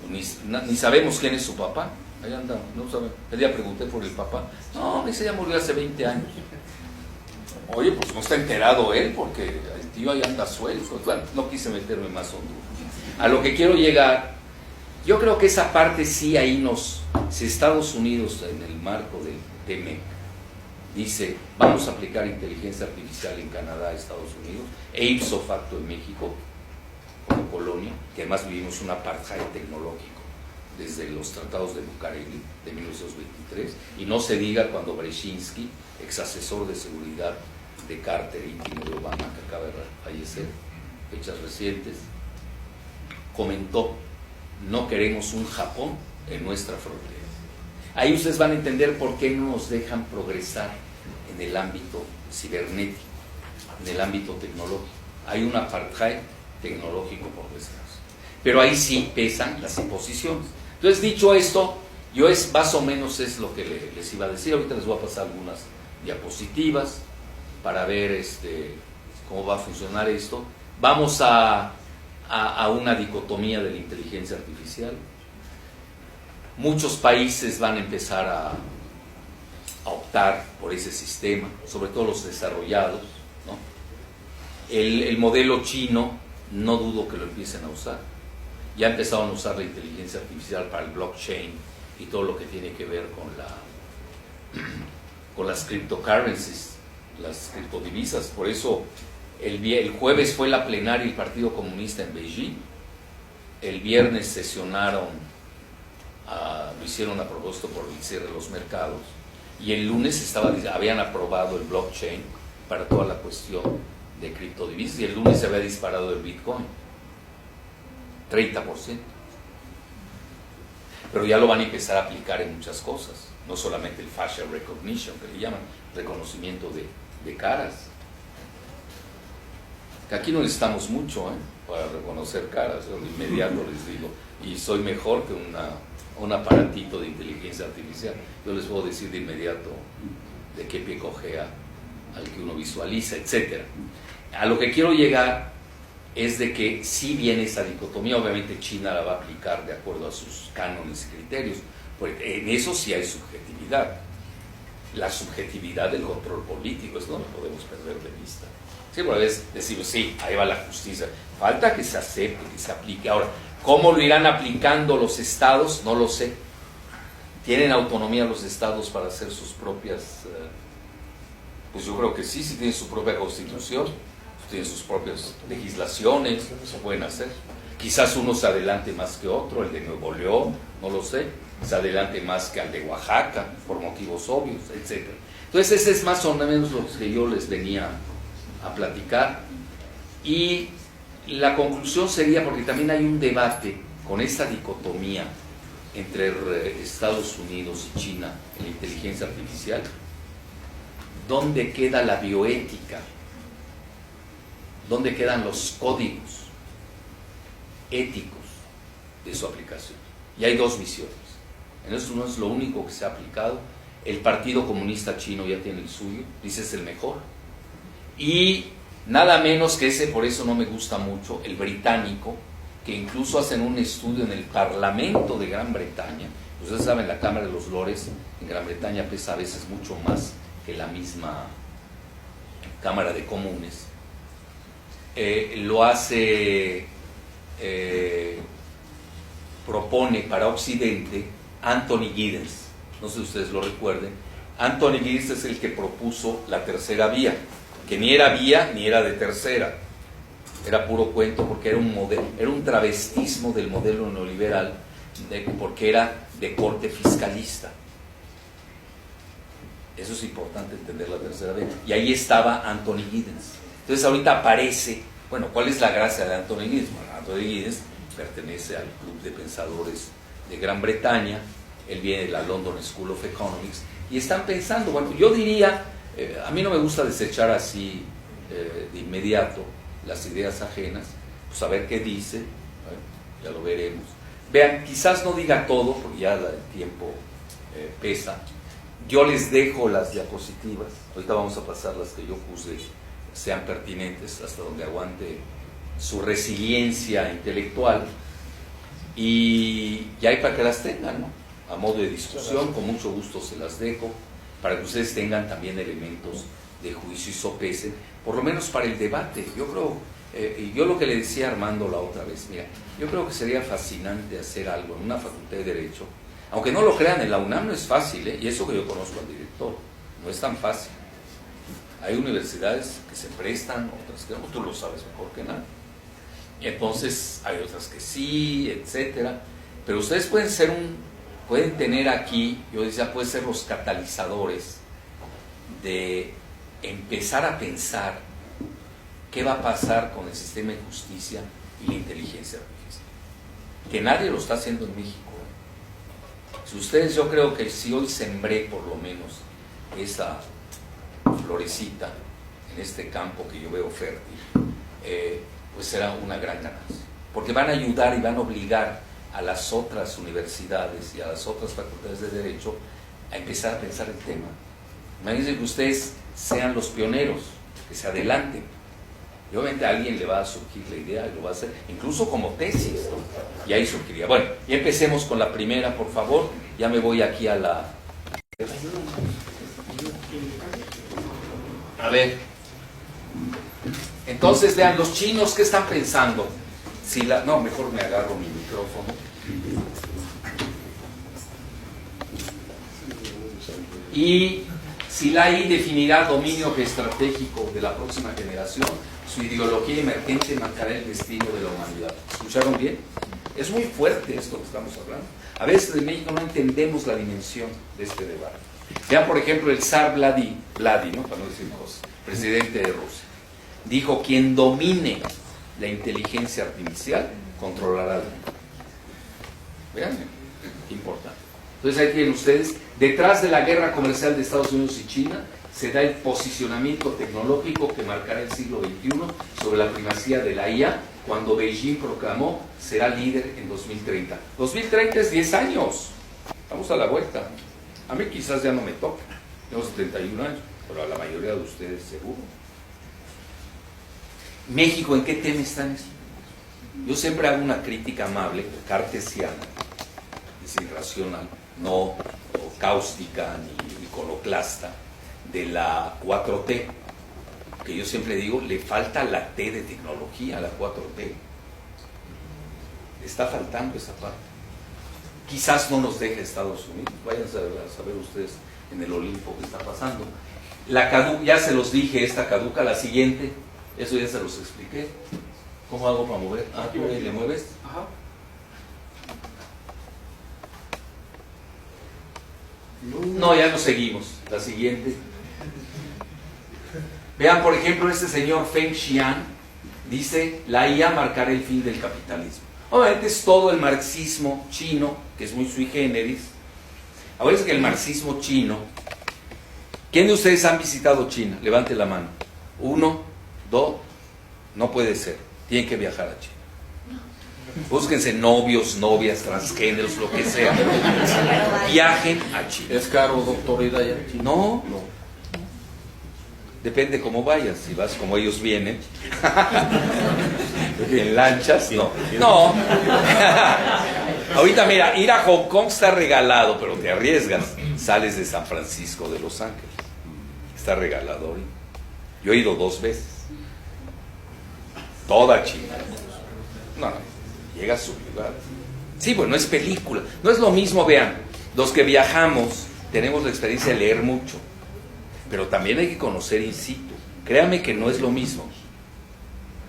ni sabemos quién es su papá. Ahí anda, no sabemos. El día pregunté por el papá. No, ese ya murió hace 20 años. Oye, pues no está enterado él, porque el tío ahí anda suelto. Bueno, no quise meterme más hondo. A lo que quiero llegar, yo creo que esa parte sí ahí si Estados Unidos en el marco del TMEC dice, vamos a aplicar inteligencia artificial en Canadá, Estados Unidos, e ipso facto en México, como colonia, que además vivimos un apartheid tecnológico desde los tratados de Bucareli de 1923, y no se diga cuando Brzezinski, ex asesor de seguridad de Carter, íntimo de Obama, que acaba de fallecer, fechas recientes, comentó, no queremos un Japón en nuestra frontera. Ahí ustedes van a entender por qué no nos dejan progresar en el ámbito cibernético, en el ámbito tecnológico. Hay un apartheid tecnológico por desgracia. Pero ahí sí pesan las imposiciones. Entonces, dicho esto, más o menos es lo que les iba a decir. Ahorita les voy a pasar algunas diapositivas para ver cómo va a funcionar esto. Vamos a una dicotomía de la inteligencia artificial. Muchos países van a empezar a optar por ese sistema, sobre todo los desarrollados, ¿no? El modelo chino, no dudo que lo empiecen a usar. Ya empezaron a usar la inteligencia artificial para el blockchain y todo lo que tiene que ver con las cryptocurrencies, las criptodivisas. Por eso el jueves fue la plenaria del Partido Comunista en Beijing. El viernes sesionaron, lo hicieron a propósito por el cierre de los mercados, y el lunes habían aprobado el blockchain para toda la cuestión de criptodivisas, y el lunes se había disparado el Bitcoin 30%, pero ya lo van a empezar a aplicar en muchas cosas, no solamente el facial recognition, que le llaman reconocimiento de caras, que aquí no necesitamos mucho para reconocer caras. Yo de inmediato les digo, y soy mejor que un aparatito de inteligencia artificial. Yo les puedo decir de inmediato de qué pie cojea al que uno visualiza, etc. A lo que quiero llegar es de que si viene esa dicotomía, obviamente China la va a aplicar de acuerdo a sus cánones y criterios, porque en eso sí hay subjetividad. La subjetividad del control político, eso no lo podemos perder de vista. Siempre a veces decimos, sí, ahí va la justicia, falta que se acepte, que se aplique. Ahora, ¿cómo lo irán aplicando los estados? No lo sé. ¿Tienen autonomía los estados para hacer sus propias? Pues yo creo que sí tienen su propia constitución, tienen sus propias legislaciones, se pueden hacer. Quizás uno se adelante más que otro, el de Nuevo León, no lo sé, se adelante más que al de Oaxaca, por motivos obvios, etc. Entonces ese es más o menos lo que yo les venía a platicar, y la conclusión sería, porque también hay un debate con esta dicotomía entre Estados Unidos y China en la inteligencia artificial, ¿dónde queda la bioética? ¿Dónde quedan los códigos éticos de su aplicación? Y hay dos visiones. En eso no es lo único que se ha aplicado. El Partido Comunista Chino ya tiene el suyo, dice es el mejor. Y nada menos que ese, por eso no me gusta mucho, el británico, que incluso hacen un estudio en el Parlamento de Gran Bretaña. Ustedes saben, la Cámara de los Lores en Gran Bretaña pesa a veces mucho más que la misma Cámara de Comunes. Lo hace, propone para Occidente Anthony Giddens. No sé si ustedes lo recuerden. Anthony Giddens es el que propuso la tercera vía, que ni era vía ni era de tercera, era puro cuento, porque era un modelo, era un travestismo del modelo neoliberal, porque era de corte fiscalista. Eso es importante entender la tercera vía. Y ahí estaba Anthony Giddens. Entonces ahorita aparece, bueno, ¿cuál es la gracia de Anthony Giddens? Bueno, Anthony Giddens pertenece al club de pensadores de Gran Bretaña, él viene de la London School of Economics, y están pensando, bueno, yo diría, a mí no me gusta desechar así de inmediato las ideas ajenas, pues a ver qué dice, ya lo veremos. Vean, quizás no diga todo, porque ya el tiempo pesa. Yo les dejo las diapositivas, ahorita vamos a pasar las que yo puse, sean pertinentes, hasta donde aguante su resiliencia intelectual, y hay para que las tengan, ¿no? A modo de discusión, con mucho gusto se las dejo, para que ustedes tengan también elementos de juicio y sopesen, por lo menos para el debate. Yo creo, yo lo que le decía a Armando la otra vez, mira, yo creo que sería fascinante hacer algo en una facultad de Derecho, aunque no lo crean, en la UNAM no es fácil, y eso que yo conozco al director, no es tan fácil. Hay universidades que se prestan, otras que no, tú lo sabes mejor que nada. Y entonces hay otras que sí, etcétera. Pero ustedes pueden tener aquí, yo decía, pueden ser los catalizadores de empezar a pensar qué va a pasar con el sistema de justicia y la inteligencia artificial. Que nadie lo está haciendo en México. Si ustedes, yo creo que si hoy sembré por lo menos esa florecita en este campo que yo veo fértil, pues será una gran ganancia, porque van a ayudar y van a obligar a las otras universidades y a las otras facultades de Derecho a empezar a pensar el tema. Imagínense que ustedes sean los pioneros, que se adelanten, y obviamente a alguien le va a surgir la idea y lo va a hacer, incluso como tesis, ¿no? Y ahí surgiría. Bueno, y empecemos con la primera, por favor. Ya me voy aquí a la... A ver, entonces vean, los chinos, ¿qué están pensando? Si la... No, mejor me agarro mi micrófono. Y si la I definirá dominio estratégico de la próxima generación, su ideología emergente marcará el destino de la humanidad. ¿Escucharon bien? Es muy fuerte esto que estamos hablando. A veces en México no entendemos la dimensión de este debate. Vean, por ejemplo, el zar Vladimir, ¿no? Para no decir cosas, presidente de Rusia, dijo: quien domine la inteligencia artificial controlará el mundo. Vean, qué importante. Entonces ahí tienen ustedes, detrás de la guerra comercial de Estados Unidos y China se da el posicionamiento tecnológico que marcará el siglo XXI sobre la primacía de la IA, cuando Beijing proclamó será líder en 2030. 2030 es 10 años, estamos a la vuelta. A mí quizás ya no me toca, tengo 71 años, pero a la mayoría de ustedes seguro. México, ¿en qué tema está en eso? Yo siempre hago una crítica amable, cartesiana, es irracional, no cáustica ni iconoclasta, de la 4T, que yo siempre digo, le falta la T de tecnología a la 4T. Está faltando esa parte. Quizás no nos deje Estados Unidos, vayan a saber ustedes en el Olimpo qué está pasando. La caduca, ya se los dije, esta caduca, la siguiente, eso ya se los expliqué. ¿Cómo hago para mover? Ah, tú ahí le mueves. Ajá. No, ya no seguimos. La siguiente. Vean, por ejemplo, este señor Feng Xian dice: la IA marcará el fin del capitalismo. Obviamente es todo el marxismo chino, que es muy sui generis. Ahora es que el marxismo chino... ¿Quién de ustedes han visitado China? Levante la mano. 1, 2, no puede ser. Tienen que viajar a China. Búsquense novios, novias, transgéneros, lo que sea. Viajen a China. ¿Es caro, doctor, ir allá a China? No. Depende cómo vayas. Si vas como ellos vienen, en lanchas, no. No. Ahorita mira, ir a Hong Kong está regalado, pero te arriesgas. Sales de San Francisco de Los Ángeles. Está regalado hoy. Yo he ido 2 veces. Toda China. No, llega a su lugar. Sí, bueno, es película. No es lo mismo, vean. Los que viajamos tenemos la experiencia de leer mucho, pero también hay que conocer in situ. Créanme que no es lo mismo.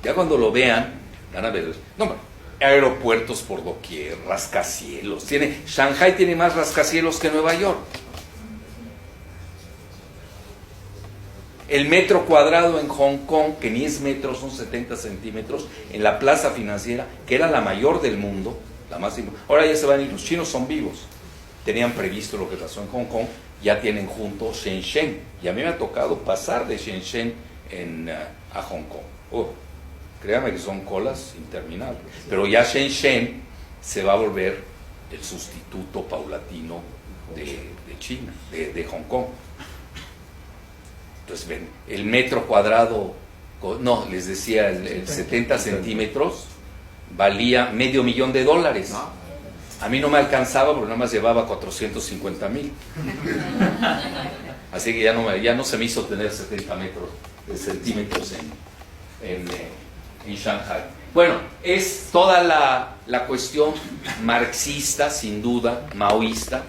Ya cuando lo vean, van a ver. No, aeropuertos por doquier, rascacielos. Shanghái tiene más rascacielos que Nueva York. El metro cuadrado en Hong Kong, que ni es metro, son 70 centímetros, en la plaza financiera, que era la mayor del mundo, la más importante. Ahora ya se van a ir, los chinos son vivos. Tenían previsto lo que pasó en Hong Kong, ya tienen junto Shenzhen. Y a mí me ha tocado pasar de Shenzhen a Hong Kong. Créame que son colas interminables. Pero ya Shenzhen se va a volver el sustituto paulatino de China, de Hong Kong. Entonces ven, el metro cuadrado, no, les decía, el 70 centímetros valía $500,000. A mí no me alcanzaba porque nada más llevaba 450,000. Así que ya no se me hizo tener 70 centímetros en Shanghai. Bueno, es toda la cuestión marxista, sin duda, maoísta.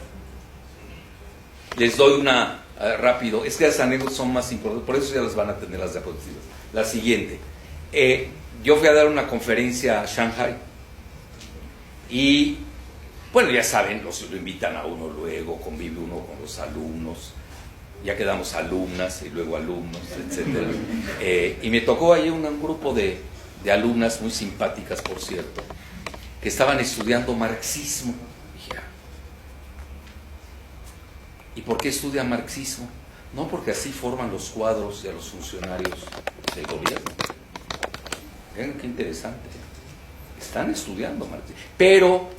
Les doy una rápido, es que las anécdotas son más importantes, por eso ya las van a tener las diapositivas. La siguiente, yo fui a dar una conferencia a Shanghai y, bueno, ya saben, lo invitan a uno luego, convive uno con los alumnos, ya quedamos alumnas y luego alumnos, etc. Y me tocó ahí un grupo de alumnas muy simpáticas, por cierto, que estaban estudiando marxismo. Dije, ¿y por qué estudian marxismo? No, porque así forman los cuadros y a los funcionarios del gobierno. Vean qué interesante. Están estudiando marxismo, pero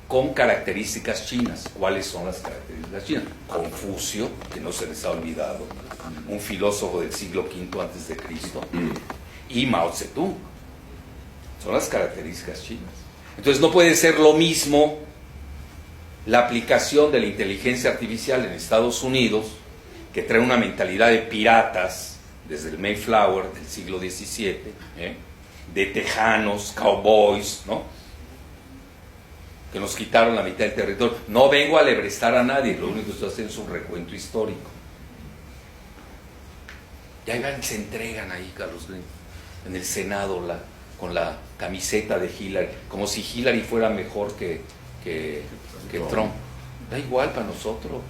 con características chinas. ¿Cuáles son las características chinas? Confucio, que no se les ha olvidado, un filósofo del siglo V antes de Cristo, y Mao Zedong. Son las características chinas. Entonces no puede ser lo mismo la aplicación de la inteligencia artificial en Estados Unidos, que trae una mentalidad de piratas desde el Mayflower del siglo XVII, de tejanos, cowboys, ¿no?, que nos quitaron la mitad del territorio. No vengo a alebrestar a nadie, lo único que estoy haciendo es un recuento histórico. Ya se entregan ahí, Carlos Green, en el Senado con la camiseta de Hillary, como si Hillary fuera mejor que Trump. Da igual para nosotros.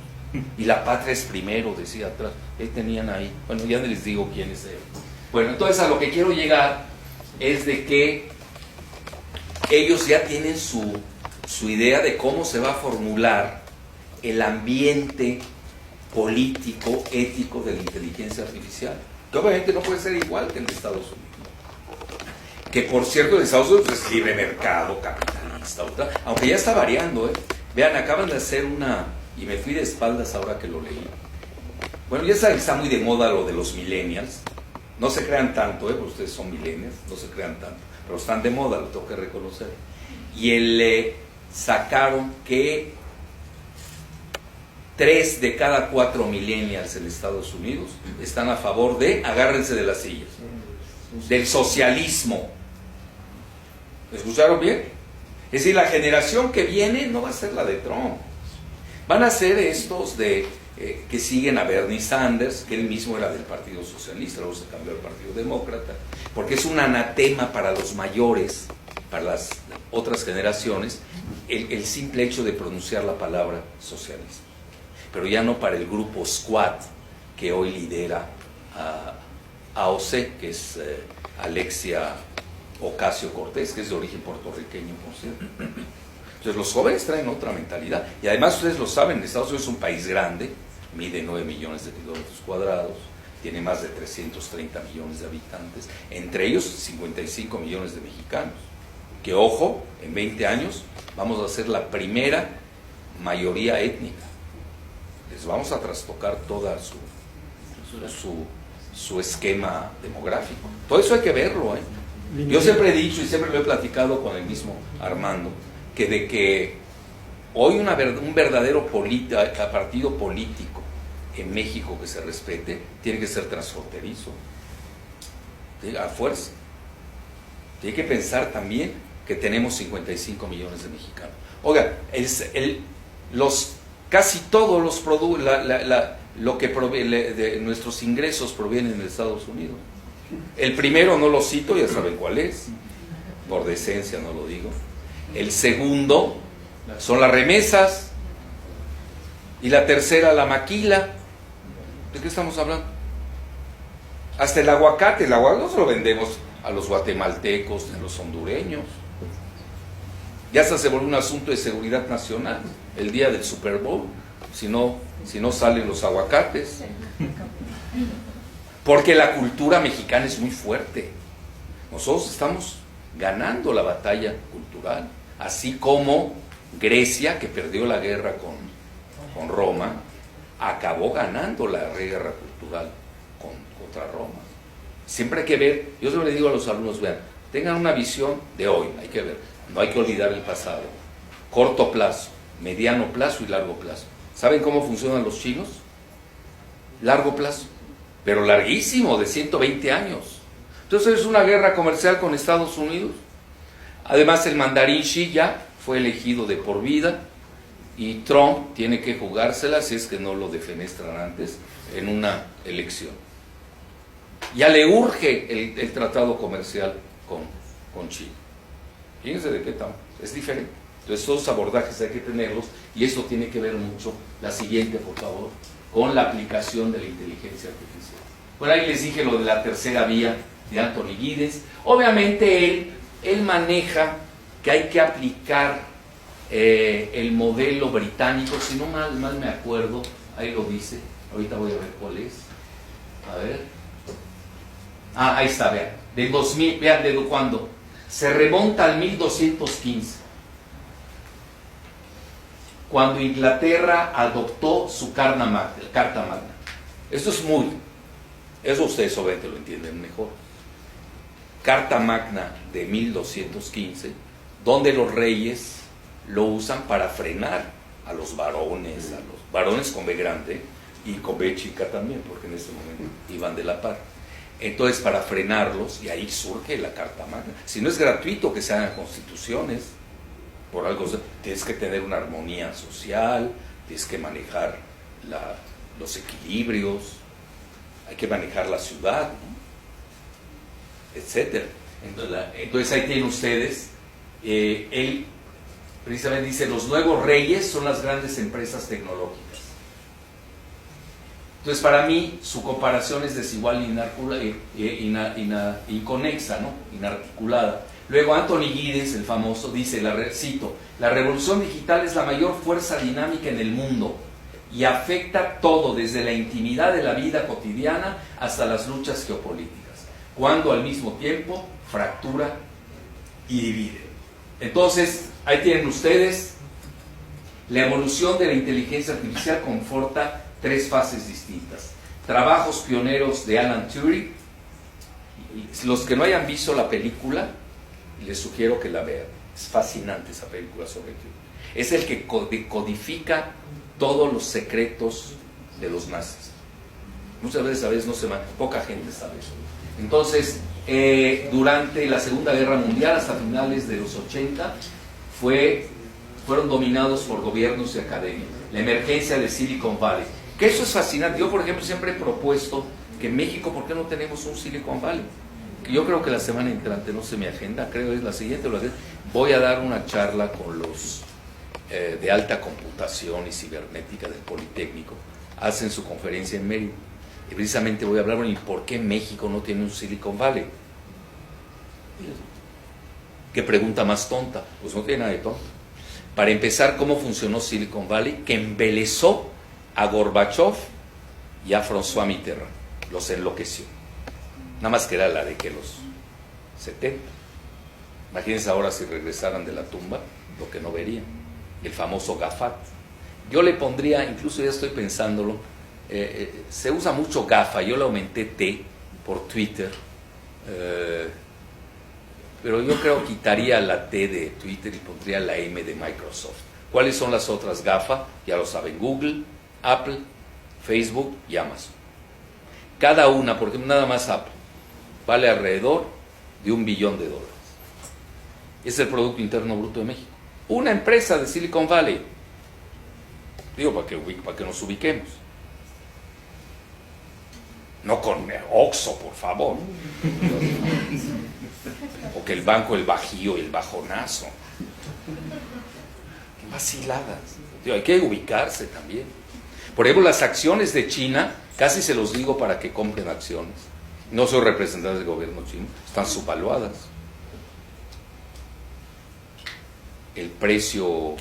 Y la patria es primero, decía atrás. Ahí tenían ahí. Bueno, ya no les digo quién es él. Bueno, entonces a lo que quiero llegar es de que ellos ya tienen su idea de cómo se va a formular el ambiente político, ético de la inteligencia artificial, que obviamente no puede ser igual que el de Estados Unidos, que por cierto en Estados Unidos es libre mercado, capitalista, aunque ya está variando. Vean, acaban de hacer y me fui de espaldas ahora que lo leí. Bueno, ya saben que está muy de moda lo de los millennials. No se crean tanto, porque ustedes son millennials, no se crean tanto, pero están de moda, lo tengo que reconocer. Y sacaron que 3 de cada 4 millennials en Estados Unidos están a favor de, agárrense de las sillas, del socialismo. ¿Escucharon bien? Es decir, la generación que viene no va a ser la de Trump. Van a ser estos que siguen a Bernie Sanders, que él mismo era del Partido Socialista, luego se cambió al Partido Demócrata, porque es un anatema para los mayores, para las otras generaciones, el simple hecho de pronunciar la palabra socialismo. Pero ya no para el grupo Squad, que hoy lidera AOC, que es Alexia Ocasio-Cortez, que es de origen puertorriqueño, por cierto. Entonces los jóvenes traen otra mentalidad. Y además ustedes lo saben, Estados Unidos es un país grande, mide 9 millones de kilómetros cuadrados, tiene más de 330 millones de habitantes, entre ellos 55 millones de mexicanos. Que ojo, en 20 años vamos a ser la primera mayoría étnica. Les vamos a trastocar toda su esquema demográfico. Todo eso hay que verlo, Yo siempre he dicho y siempre lo he platicado con el mismo Armando, que de que hoy un verdadero partido político en México que se respete tiene que ser transfronterizo, a fuerza. Tiene que pensar también que tenemos 55 millones de mexicanos. Oiga, casi todos los productos, lo que de nuestros ingresos provienen de Estados Unidos. El primero no lo cito, ya saben cuál es, por decencia no lo digo. El segundo son las remesas y la tercera la maquila. ¿De qué estamos hablando? Hasta el aguacate no se lo vendemos a los guatemaltecos, ni a los hondureños. Ya hasta se volvió un asunto de seguridad nacional, el día del Super Bowl, si no salen los aguacates. Porque la cultura mexicana es muy fuerte. Nosotros estamos ganando la batalla cultural, así como Grecia, que perdió la guerra con Roma, acabó ganando la guerra cultural contra Roma. Siempre hay que ver, yo siempre le digo a los alumnos, vean, tengan una visión de hoy, hay que ver, no hay que olvidar el pasado, corto plazo, mediano plazo y largo plazo. ¿Saben cómo funcionan los chinos? Largo plazo, pero larguísimo, de 120 años. Entonces es una guerra comercial con Estados Unidos. Además el mandarín Xi ya fue elegido de por vida y Trump tiene que jugársela, si es que no lo defenestran antes, en una elección. Ya le urge el tratado comercial con China. Fíjense de qué tal, es diferente. Entonces esos abordajes hay que tenerlos y eso tiene que ver mucho, la siguiente por favor, con la aplicación de la inteligencia artificial. Por ahí les dije lo de la tercera vía de Anthony Giddens. Obviamente él maneja que hay que aplicar el modelo británico, si no mal me acuerdo, ahí lo dice, ahorita voy a ver cuál es. A ver. Ahí está, vean. De 2000, vean, ¿de cuándo? Se remonta al 1215, cuando Inglaterra adoptó su Carta Magna. Eso ustedes obviamente lo entienden mejor. Carta Magna de 1215, donde los reyes lo usan para frenar a los varones con B grande y con B chica también, porque en ese momento iban de la par. Entonces, para frenarlos, y ahí surge la Carta Magna. Si no es gratuito que se hagan constituciones, por algo tienes que tener una armonía social, tienes que manejar los equilibrios, hay que manejar la ciudad, ¿no? Etcétera. Entonces ahí tienen ustedes, él precisamente dice, los nuevos reyes son las grandes empresas tecnológicas. Entonces para mí su comparación es desigual e inconexa, ¿no? Inarticulada. Luego Anthony Giddens, el famoso, dice, cito, la revolución digital es la mayor fuerza dinámica en el mundo y afecta todo, desde la intimidad de la vida cotidiana hasta las luchas geopolíticas, cuando al mismo tiempo fractura y divide. Entonces, ahí tienen ustedes, la evolución de la inteligencia artificial conforta tres fases distintas. Trabajos pioneros de Alan Turing. Los que no hayan visto la película, les sugiero que la vean. Es fascinante esa película sobre Turing. Es el que codifica todos los secretos de los nazis. Muchas veces no se va, poca gente sabe eso. Entonces, durante la Segunda Guerra Mundial, hasta finales de los 80, fueron dominados por gobiernos y academias. La emergencia de Silicon Valley. Que eso es fascinante. Yo, por ejemplo, siempre he propuesto que en México, ¿por qué no tenemos un Silicon Valley? Que yo creo que la semana entrante, no sé mi agenda, creo es la siguiente, voy a dar una charla con los de alta computación y cibernética del Politécnico. Hacen su conferencia en Mérida. Y precisamente voy a hablar, bueno, ¿y por qué México no tiene un Silicon Valley? ¿Qué pregunta más tonta? Pues no tiene nada de tonta. Para empezar, ¿cómo funcionó Silicon Valley? Que embelezó a Gorbachev y a François Mitterrand. Los enloqueció. Nada más que era la de que los 70. Imagínense ahora si regresaran de la tumba, lo que no verían. El famoso GAFAT. Yo le pondría, incluso ya estoy pensándolo, se usa mucho GAFA, yo le aumenté T por Twitter, pero yo creo que quitaría la T de Twitter y pondría la M de Microsoft. ¿Cuáles son las otras GAFA? Ya lo saben, Google, Apple, Facebook y Amazon. Cada una, porque nada más Apple, vale alrededor de $1 billón. Es el Producto Interno Bruto de México. Una empresa de Silicon Valley. Digo, para que nos ubiquemos. No con Oxxo, por favor. O que el Banco El Bajío y el Bajonazo. Qué vaciladas. Digo, hay que ubicarse también. Por ejemplo, las acciones de China, casi se los digo para que compren acciones. No soy representante del gobierno chino, están subvaluadas. El precio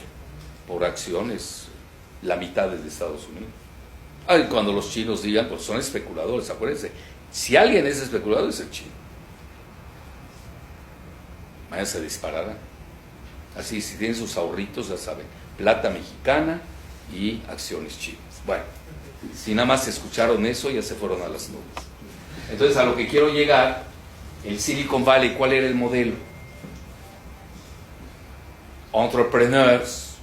por acción es la mitad del de Estados Unidos. Ay, cuando los chinos digan, pues son especuladores, acuérdense, si alguien es especulador es el chino. Mañana se disparará. Así, si tienen sus ahorritos, ya saben, plata mexicana y acciones chinas. Bueno, si nada más escucharon eso, ya se fueron a las nubes. Entonces, a lo que quiero llegar, el Silicon Valley, ¿cuál era el modelo? Entrepreneurs,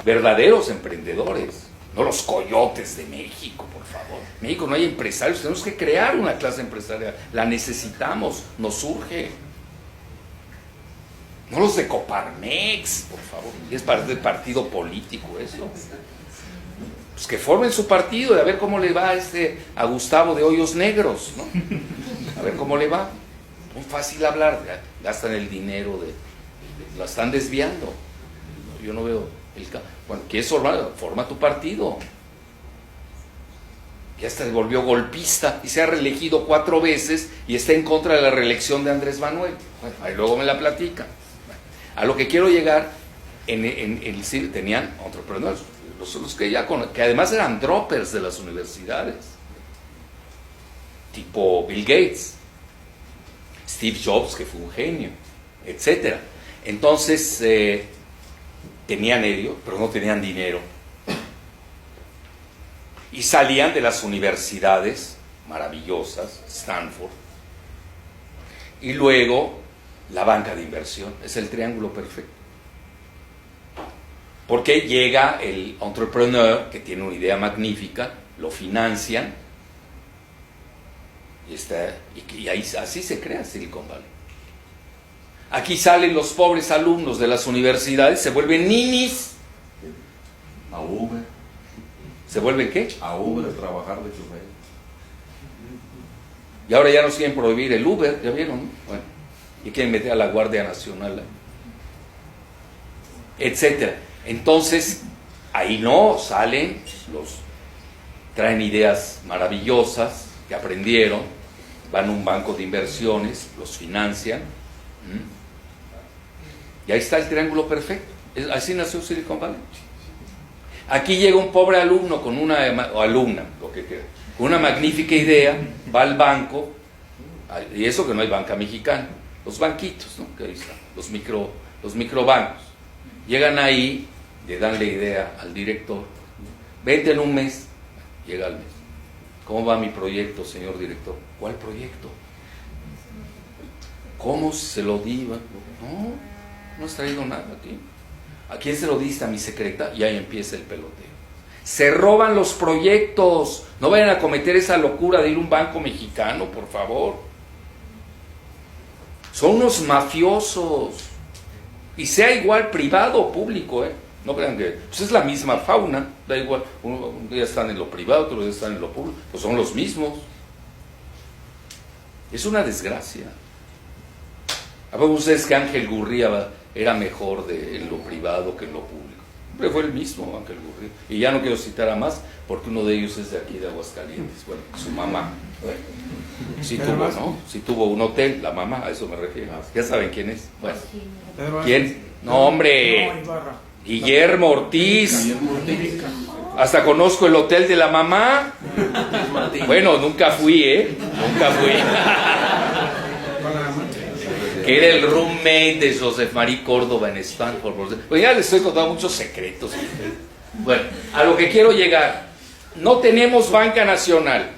verdaderos emprendedores, no los coyotes de México, por favor. En México no hay empresarios, tenemos que crear una clase empresarial, la necesitamos, nos urge. No los de Coparmex, por favor, es parte del partido político eso. Pues que formen su partido y a ver cómo le va a Gustavo de Hoyos Negros, ¿no? A ver cómo le va. Muy fácil hablar, gastan el dinero, lo están desviando. Yo no veo bueno, ¿quieres forma tu partido? Ya se volvió golpista y se ha reelegido 4 veces y está en contra de la reelección de Andrés Manuel. Bueno, ahí luego me la platica. A lo que quiero llegar, tenían entrepreneurs, los que además eran droppers de las universidades, tipo Bill Gates, Steve Jobs, que fue un genio, etcétera. Entonces, tenían helio, pero no tenían dinero. Y salían de las universidades maravillosas, Stanford, y luego la banca de inversión. Es el triángulo perfecto. Porque llega el entrepreneur que tiene una idea magnífica, lo financian, y ahí, así se crea Silicon Valley. Aquí salen los pobres alumnos de las universidades, se vuelven ninis. A Uber. ¿Se vuelven qué? A Uber, trabajar de chofer. Y ahora ya nos quieren prohibir el Uber, ¿ya vieron? Bueno, y quieren meter a la Guardia Nacional, etcétera. Entonces, ahí no, salen, traen ideas maravillosas que aprendieron, van a un banco de inversiones, los financian, y ahí está el triángulo perfecto. Así nació Silicon Valley. Aquí llega un pobre alumno con alumna, lo que quede, con una magnífica idea, va al banco, y eso que no hay banca mexicana, los banquitos, ¿no? Que ahí están, los microbancos. Llegan ahí, le dan la idea al director, vente en un mes, llega al mes. ¿Cómo va mi proyecto, señor director? ¿Cuál proyecto? ¿Cómo se lo di? No has traído nada aquí. ¿A quién se lo diste? A mi secretaria. Y ahí empieza el peloteo. Se roban los proyectos. No vayan a cometer esa locura de ir a un banco mexicano, por favor. Son unos mafiosos. Y sea igual privado o público, No crean que pues es la misma fauna, da igual. Un día están en lo privado, otro día están en lo público. Pues son los mismos. Es una desgracia. ¿A poco ustedes que Ángel Gurría era mejor en lo privado que en lo público? Siempre fue el mismo Ángel Gurría. Y ya no quiero citar a más, porque uno de ellos es de aquí de Aguascalientes. Bueno, su mamá. Bueno, sí tuvo, ¿no? Sí tuvo un hotel, la mamá, a eso me refiero. Ya saben quién es. Bueno, ¿quién? No, hombre. Guillermo Ortiz. Hasta conozco el hotel de la mamá. Bueno, nunca fui, Nunca fui. Que era el roommate de Joseph Marie Córdoba en Stanford. Pues ya les estoy contando muchos secretos. Bueno, a lo que quiero llegar. No tenemos banca nacional.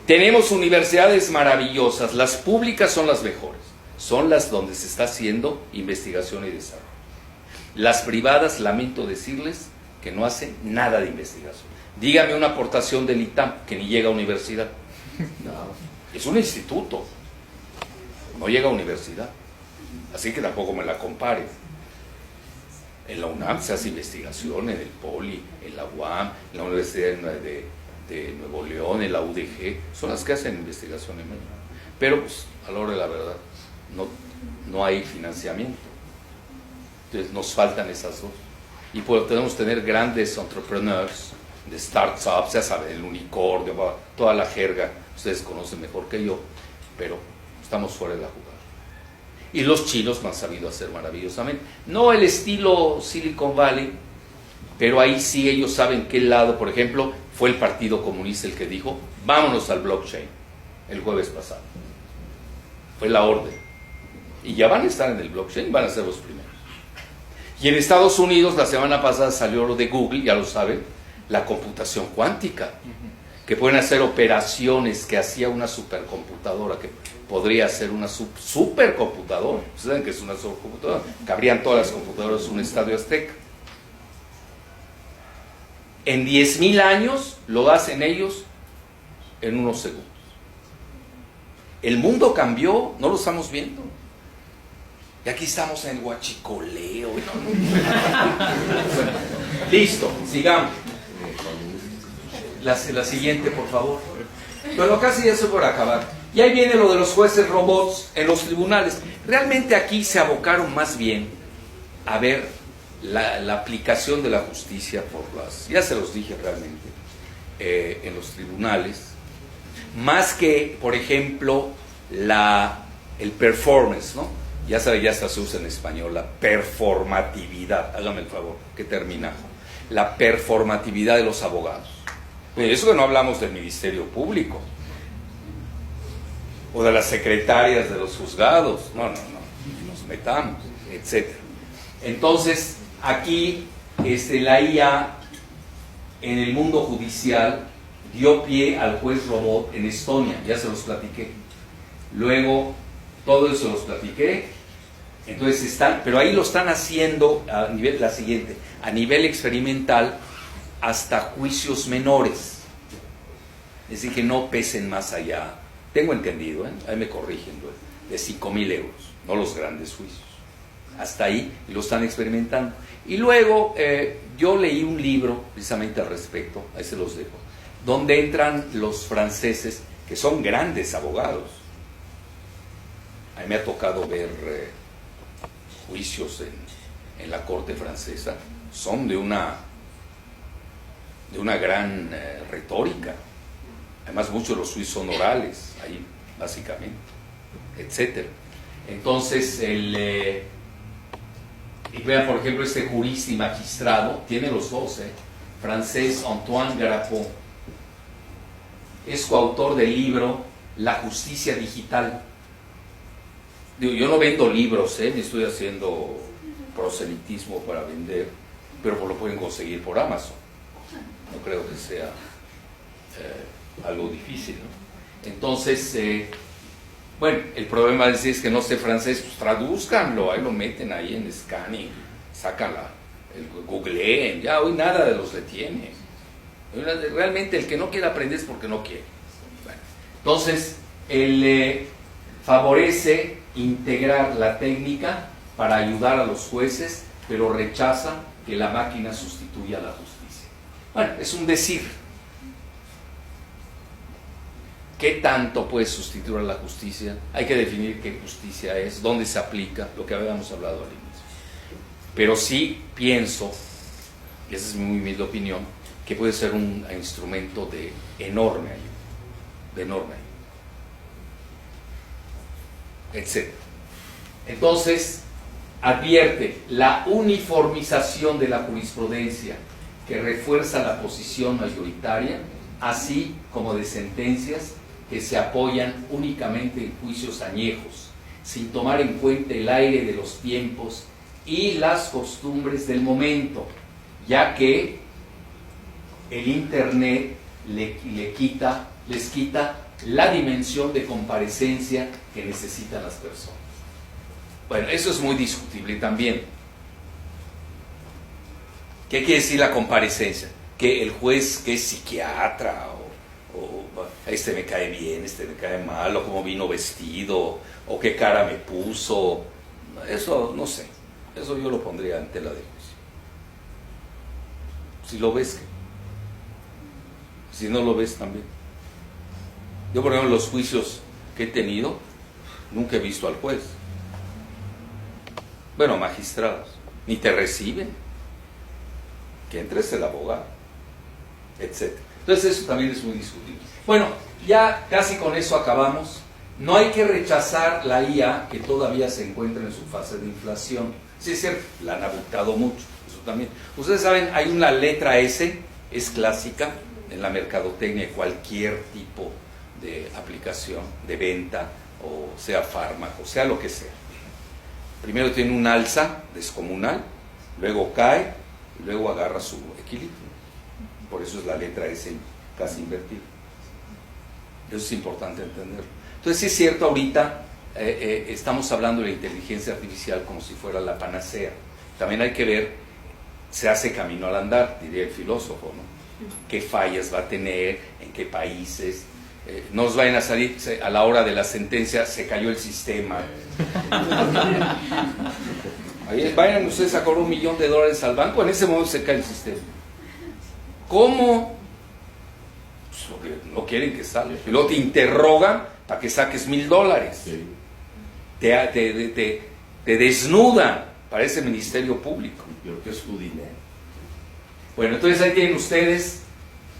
Tenemos universidades maravillosas. Las públicas son las mejores. Son las donde se está haciendo investigación y desarrollo. Las privadas, lamento decirles, que no hacen nada de investigación. Dígame una aportación del ITAM que ni llega a universidad. No, es un instituto. No llega a universidad, así que tampoco me la compare. En la UNAM se hace investigación, en el POLI, en la UAM, en la Universidad de Nuevo León, en la UDG, son las que hacen investigación en México. Pero pues, a la hora de la verdad, no hay financiamiento. Entonces nos faltan esas dos. Y podemos tener grandes entrepreneurs de startups, ya saben, el unicornio, toda la jerga ustedes conocen mejor que yo, pero estamos fuera de la jugada. Y los chinos lo han sabido hacer maravillosamente. No el estilo Silicon Valley, pero ahí sí ellos saben qué lado. Por ejemplo, fue el Partido Comunista el que dijo, vámonos al blockchain, el jueves pasado. Fue la orden. Y ya van a estar en el blockchain, van a ser los primeros. Y en Estados Unidos la semana pasada salió lo de Google, ya lo saben, la computación cuántica, que pueden hacer operaciones que hacía una supercomputadora, que podría ser una supercomputadora. ¿Ustedes saben que es una supercomputadora? Cabrían todas las computadoras de un estadio azteca. En 10,000 años lo hacen ellos en unos segundos. El mundo cambió, no lo estamos viendo. Y aquí estamos en el huachicoleo. Bueno, listo, sigamos. La siguiente, por favor. Pero casi ya estoy por acabar. Y ahí viene lo de los jueces robots en los tribunales. Realmente aquí se abocaron más bien a ver la aplicación de la justicia por las, ya se los dije realmente, en los tribunales, más que, por ejemplo, el performance, ¿no? Ya sabe, ya hasta se usa en español, la performatividad, hágame el favor, ¿qué termina? La performatividad de los abogados. Eso que no hablamos del Ministerio Público, o de las secretarias de los juzgados, no, nos metamos, etc. Entonces, aquí la IA en el mundo judicial dio pie al juez robot en Estonia, ya se los platiqué. Luego, todo eso los platiqué. Entonces pero ahí lo están haciendo a nivel experimental, hasta juicios menores. Es decir, que no pesen más allá. Tengo entendido, ahí me corrigen, de 5,000 euros, no los grandes juicios. Hasta ahí lo están experimentando. Y luego yo leí un libro precisamente al respecto, ahí se los dejo, donde entran los franceses, que son grandes abogados. A mí me ha tocado ver juicios en la corte francesa, son de una gran retórica. Además, muchos de los juicios son orales, ahí básicamente, etc. Entonces, y vean, por ejemplo, este jurista y magistrado, tiene los dos, francés, Antoine Garapon, es coautor del libro La Justicia Digital. Digo, yo no vendo libros, ni estoy haciendo proselitismo para vender, pero lo pueden conseguir por Amazon. No creo que sea algo difícil, ¿no? Entonces, bueno, el problema es que no sé francés, pues tradúzcanlo, ahí lo meten ahí en scanning, sacan googleen, ya hoy nada de los detiene. Realmente el que no quiere aprender es porque no quiere. Bueno, entonces, favorece integrar la técnica para ayudar a los jueces, pero rechaza que la máquina sustituya a la justicia. Bueno, es un decir. ¿Qué tanto puede sustituir a la justicia? Hay que definir qué justicia es, dónde se aplica, lo que habíamos hablado al inicio. Pero sí pienso, y esa es mi humilde opinión, que puede ser un instrumento de enorme ayuda, etc. Entonces, advierte la uniformización de la jurisprudencia que refuerza la posición mayoritaria, así como de sentencias que se apoyan únicamente en juicios añejos, sin tomar en cuenta el aire de los tiempos y las costumbres del momento, ya que el Internet les quita la dimensión de comparecencia que necesitan las personas. Bueno, eso es muy discutible también. ¿Qué quiere decir la comparecencia? Que el juez, que es psiquiatra, o este me cae bien, este me cae mal, o cómo vino vestido, o qué cara me puso. Eso no sé, eso yo lo pondría en tela de juicio. Si lo ves, si no lo ves también. Yo, por ejemplo, en los juicios que he tenido, nunca he visto al juez. Bueno, magistrados, ni te reciben. Que entres el abogado, etc. Entonces eso también es muy discutible. Bueno, ya casi con eso acabamos. No hay que rechazar la IA, que todavía se encuentra en su fase de inflación. Sí, es cierto, la han abultado mucho, eso también. Ustedes saben, hay una letra S, es clásica en la mercadotecnia de cualquier tipo de aplicación, de venta, o sea fármaco, sea lo que sea. Primero tiene un alza descomunal, luego cae, y luego agarra su equilibrio. Por eso es la letra S casi invertida. Eso es importante entenderlo. Entonces sí es cierto, ahorita estamos hablando de la inteligencia artificial como si fuera la panacea. También hay que ver, se hace camino al andar, diría el filósofo, ¿no? ¿Qué fallas va a tener? ¿En qué países? No os vayan a salir a la hora de la sentencia, se cayó el sistema. Ahí vayan ustedes a cobrar $1 millón al banco, en ese momento se cae el sistema. ¿Cómo? Pues porque no quieren que salga. Y luego te interrogan para que saques $1,000. Sí. Te desnudan para ese ministerio público. Pero que es tu dinero. Bueno, entonces ahí tienen ustedes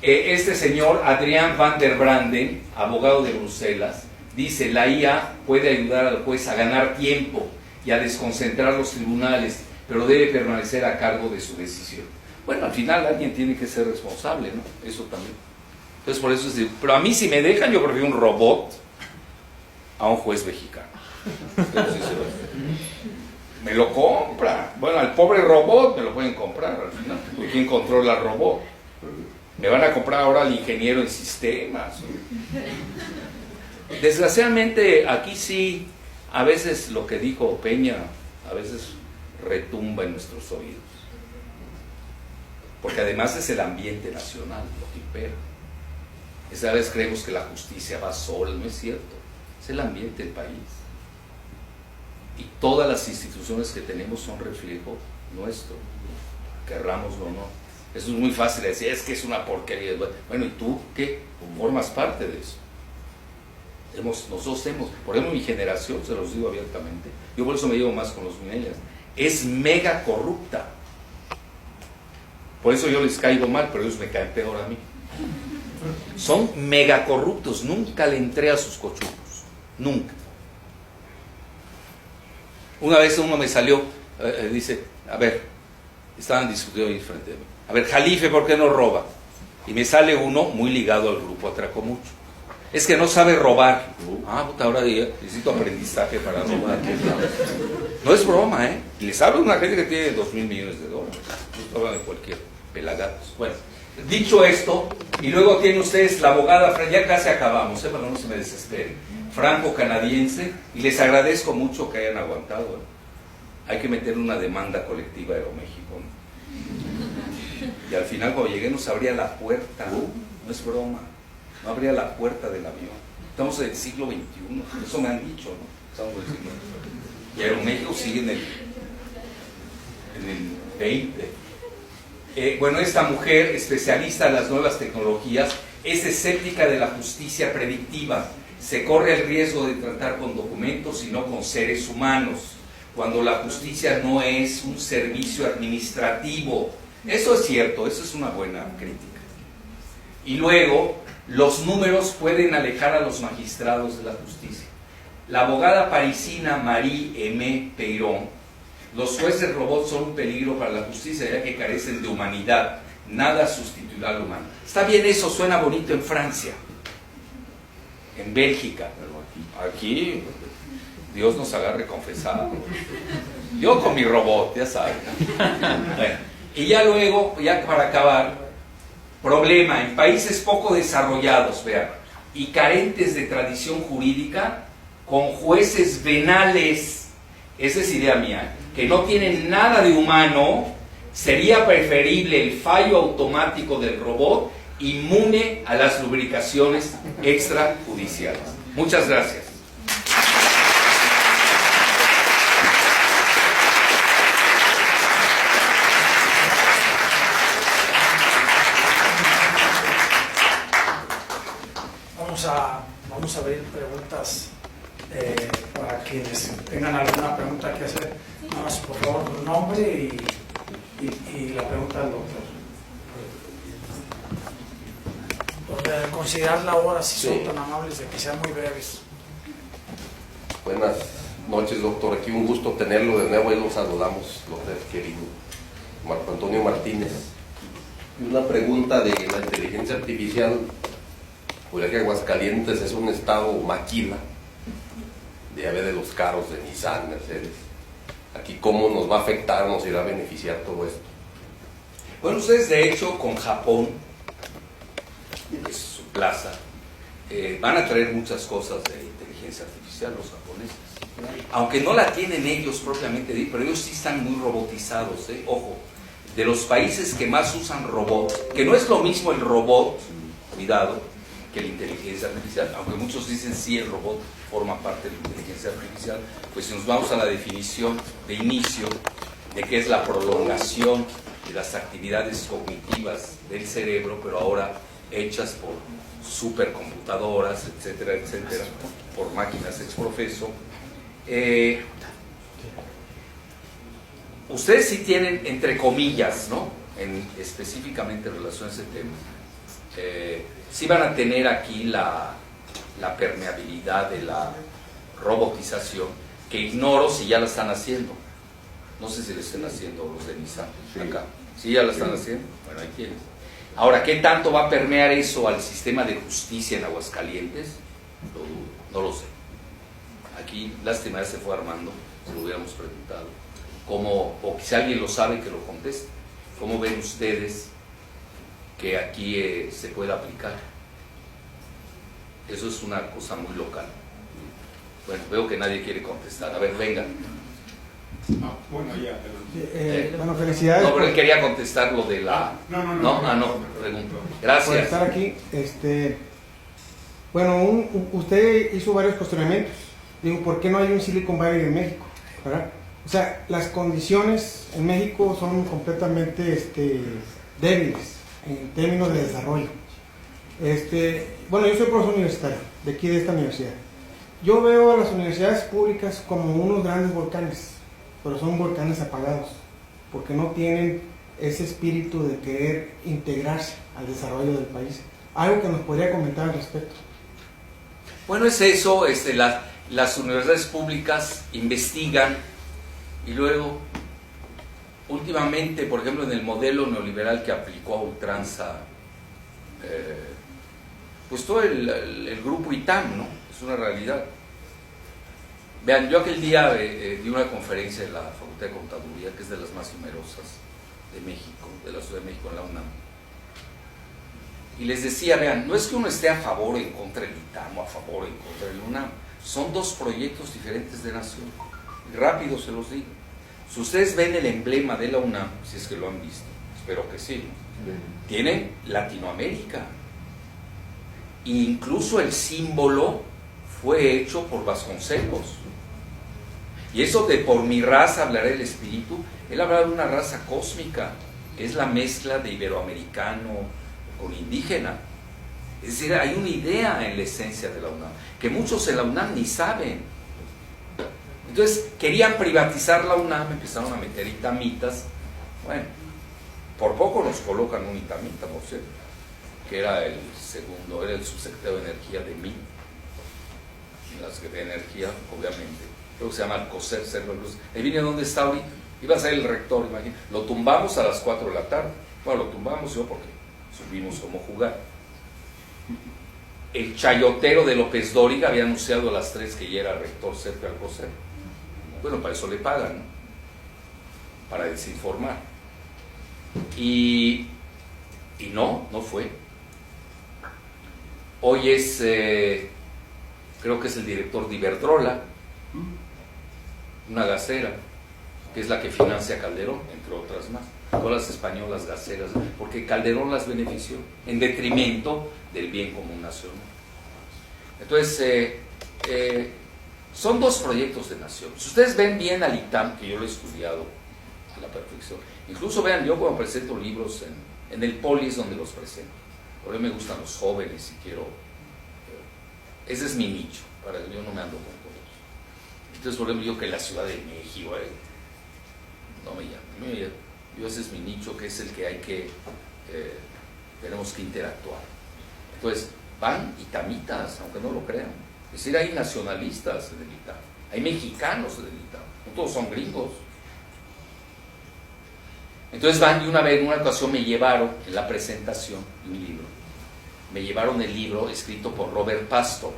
este señor Adrián van der Branden, abogado de Bruselas, dice: la IA puede ayudar al juez a ganar tiempo y a desconcentrar los tribunales, pero debe permanecer a cargo de su decisión. Bueno, al final alguien tiene que ser responsable, ¿no? Eso también. Entonces por eso es decir, pero a mí si me dejan, yo prefiero un robot a un juez mexicano. Entonces, me lo compra. Bueno, al pobre robot me lo pueden comprar al final. ¿Quién controla al robot? Me van a comprar ahora al ingeniero en sistemas. Desgraciadamente aquí sí, a veces lo que dijo Peña, a veces retumba en nuestros oídos. Porque además es el ambiente nacional lo que impera. Esa vez creemos que la justicia va sola, no es cierto. Es el ambiente del país. Y todas las instituciones que tenemos son reflejo nuestro, querrámoslo o no. Eso es muy fácil de decir, es que es una porquería. Bueno, ¿y tú qué? Formas parte de eso. Nosotros hemos, por ejemplo, mi generación, se los digo abiertamente, yo por eso me llevo más con los millennials, es mega corrupta. Por eso yo les caigo mal, pero ellos me caen peor a mí. Son mega corruptos, nunca le entré a sus cochucos, nunca. Una vez uno me salió, dice, a ver, estaban discutiendo ahí frente a mí, a ver, Jalife, ¿por qué no roba? Y me sale uno muy ligado al grupo Atraco Mucho. Es que no sabe robar. Puta, ahora necesito aprendizaje para robar. No es broma, ¿eh? Les hablo de una gente que tiene $2,000 millones. No hablan de cualquier pelagatos. Bueno, dicho esto, y luego tienen ustedes la abogada, ya casi acabamos, para no se me desesperen, franco-canadiense, y les agradezco mucho que hayan aguantado. Hay que meter una demanda colectiva a Aeroméxico, ¿no? Y al final cuando llegué nos abría la puerta, no es broma, no abría la puerta del avión. Estamos en el siglo XXI, eso me han dicho, ¿no? Estamos en el siglo XXI. Y Aeroméxico sigue en el 20. Bueno, esta mujer, especialista en las nuevas tecnologías, es escéptica de la justicia predictiva. Se corre el riesgo de tratar con documentos y no con seres humanos, cuando la justicia no es un servicio administrativo. Eso es cierto, eso es una buena crítica. Y luego, los números pueden alejar a los magistrados de la justicia. La abogada parisina Marie-Aimée Peyron: los jueces robots son un peligro para la justicia ya que carecen de humanidad. Nada sustituirá al humano. Está bien, eso suena bonito en Francia, en Bélgica, pero aquí Dios nos agarre confesado. Yo con mi robot, ya saben. Bueno, y ya luego, ya para acabar, problema en países poco desarrollados, vean, y carentes de tradición jurídica, con jueces venales, esa es idea mía, que no tienen nada de humano, sería preferible el fallo automático del robot inmune a las lubricaciones extrajudiciales. Muchas gracias. Vamos a abrir preguntas para quienes tengan alguna pregunta que hacer. Nada más, por favor, tu nombre y la pregunta del doctor. considerar la hora, si son Sí. tan amables de que sean muy breves. Buenas noches, doctor. Aquí un gusto tenerlo de nuevo. Ahí lo saludamos, los tres queridos. Marco Antonio Martínez. Y una pregunta de la inteligencia artificial. Pues ya que Aguascalientes es un estado maquila, de los carros de Nissan, Mercedes. Aquí, ¿cómo nos va a afectar, nos irá a beneficiar todo esto? Bueno, ustedes de hecho con Japón, que es su plaza, van a traer muchas cosas de inteligencia artificial los japoneses. Aunque no la tienen ellos propiamente, pero ellos sí están muy robotizados, ojo. De los países que más usan robots, que no es lo mismo el robot, cuidado, que la inteligencia artificial, aunque muchos dicen sí el robot forma parte de la inteligencia artificial, pues si nos vamos a la definición de inicio de qué es la prolongación de las actividades cognitivas del cerebro, pero ahora hechas por supercomputadoras, etcétera, etcétera, por máquinas ex profeso. Ustedes sí tienen, entre comillas, ¿no? Específicamente en relación a ese tema, sí van a tener aquí la permeabilidad de la robotización, que ignoro si ya la están haciendo. No sé si lo están haciendo los de Nissan acá. ¿Sí ya la están haciendo? Bueno, ahí tienes. Ahora, ¿qué tanto va a permear eso al sistema de justicia en Aguascalientes? Lo dudo, no lo sé. Aquí, lástima, ya se fue Armando, se lo hubiéramos preguntado. O si alguien lo sabe, que lo conteste. ¿Cómo ven ustedes que aquí se pueda aplicar? Eso es una cosa muy local. Bueno, veo que nadie quiere contestar. A ver, venga. Bueno, ya, Bueno, felicidades No, pero él quería contestar lo de la... No, pregunto. por Gracias. estar aquí. Bueno, usted hizo varios cuestionamientos. Digo, ¿por qué no hay un Silicon Valley en México? ¿Verdad? O sea, las condiciones en México son completamente débiles en términos de desarrollo. Bueno, yo soy profesor universitario de aquí de esta universidad. Yo veo a las universidades públicas como unos grandes volcanes, pero son volcanes apagados, porque no tienen ese espíritu de querer integrarse al desarrollo del país. Algo que nos podría comentar al respecto. Bueno, es eso, las universidades públicas investigan y luego, últimamente, por ejemplo, en el modelo neoliberal que aplicó a ultranza, pues todo el grupo ITAM, ¿no? Es una realidad. Vean, yo aquel día di una conferencia en la Facultad de Contaduría, que es de las más numerosas de México, de la Ciudad de México, en la UNAM. Y les decía, vean, no es que uno esté a favor o en contra del ITAM o a favor o en contra del UNAM, son dos proyectos diferentes de nación. Y rápido se los digo. Si ustedes ven el emblema de la UNAM, si es que lo han visto, espero que sí, tiene Latinoamérica. E incluso el símbolo fue hecho por Vasconcelos. Y eso de por mi raza hablaré el espíritu, él hablaba de una raza cósmica, es la mezcla de iberoamericano con indígena. Es decir, hay una idea en la esencia de la UNAM, que muchos en la UNAM ni saben. Entonces, querían privatizar la UNAM, empezaron a meter itamitas. Bueno, por poco nos colocan un itamita, por cierto, que era el subsecretario de Energía de mí, la Secretaría de Energía, obviamente. Creo que se llama Alcocer, Cerro Luz. Ahí viene donde está ahorita. Iba a ser el rector, imagínate. Lo tumbamos a las 4 de la tarde. Bueno, lo tumbamos yo porque supimos cómo jugar. El chayotero de López Dóriga había anunciado a las 3 que ya era rector Sergio Alcocer. Bueno, para eso le pagan, ¿no? Para desinformar. Y no fue. Hoy es, creo que es el director de Iberdrola, una gasera, que es la que financia a Calderón, entre otras más. Todas las españolas gaseras, porque Calderón las benefició en detrimento del bien común nacional. Entonces, son dos proyectos de nación. Si ustedes ven bien al ITAM, que yo lo he estudiado a la perfección, incluso vean, yo cuando presento libros en el Poli es donde los presento. Por eso me gustan los jóvenes y quiero... ese es mi nicho, para que yo no me ando con todos. Entonces, por ejemplo, yo que la Ciudad de México, no me llamo. Yo ese es mi nicho, que es el que hay que... tenemos que interactuar. Entonces, van itamitas, aunque no lo crean. Es decir, hay nacionalistas en el ITAM, hay mexicanos en el ITAM, no todos son gringos. Entonces van, y una vez, en una ocasión me llevaron en la presentación de un libro, me llevaron el libro escrito por Robert Pastor,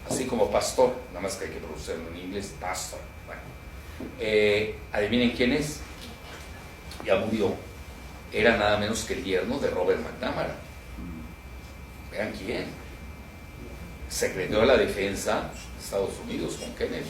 así como pastor, nada más que hay que pronunciarlo en inglés, Pastor. Bueno, adivinen quién es, ya murió, era nada menos que el yerno de Robert McNamara. Vean quién, secretario de la Defensa de Estados Unidos con Kennedy,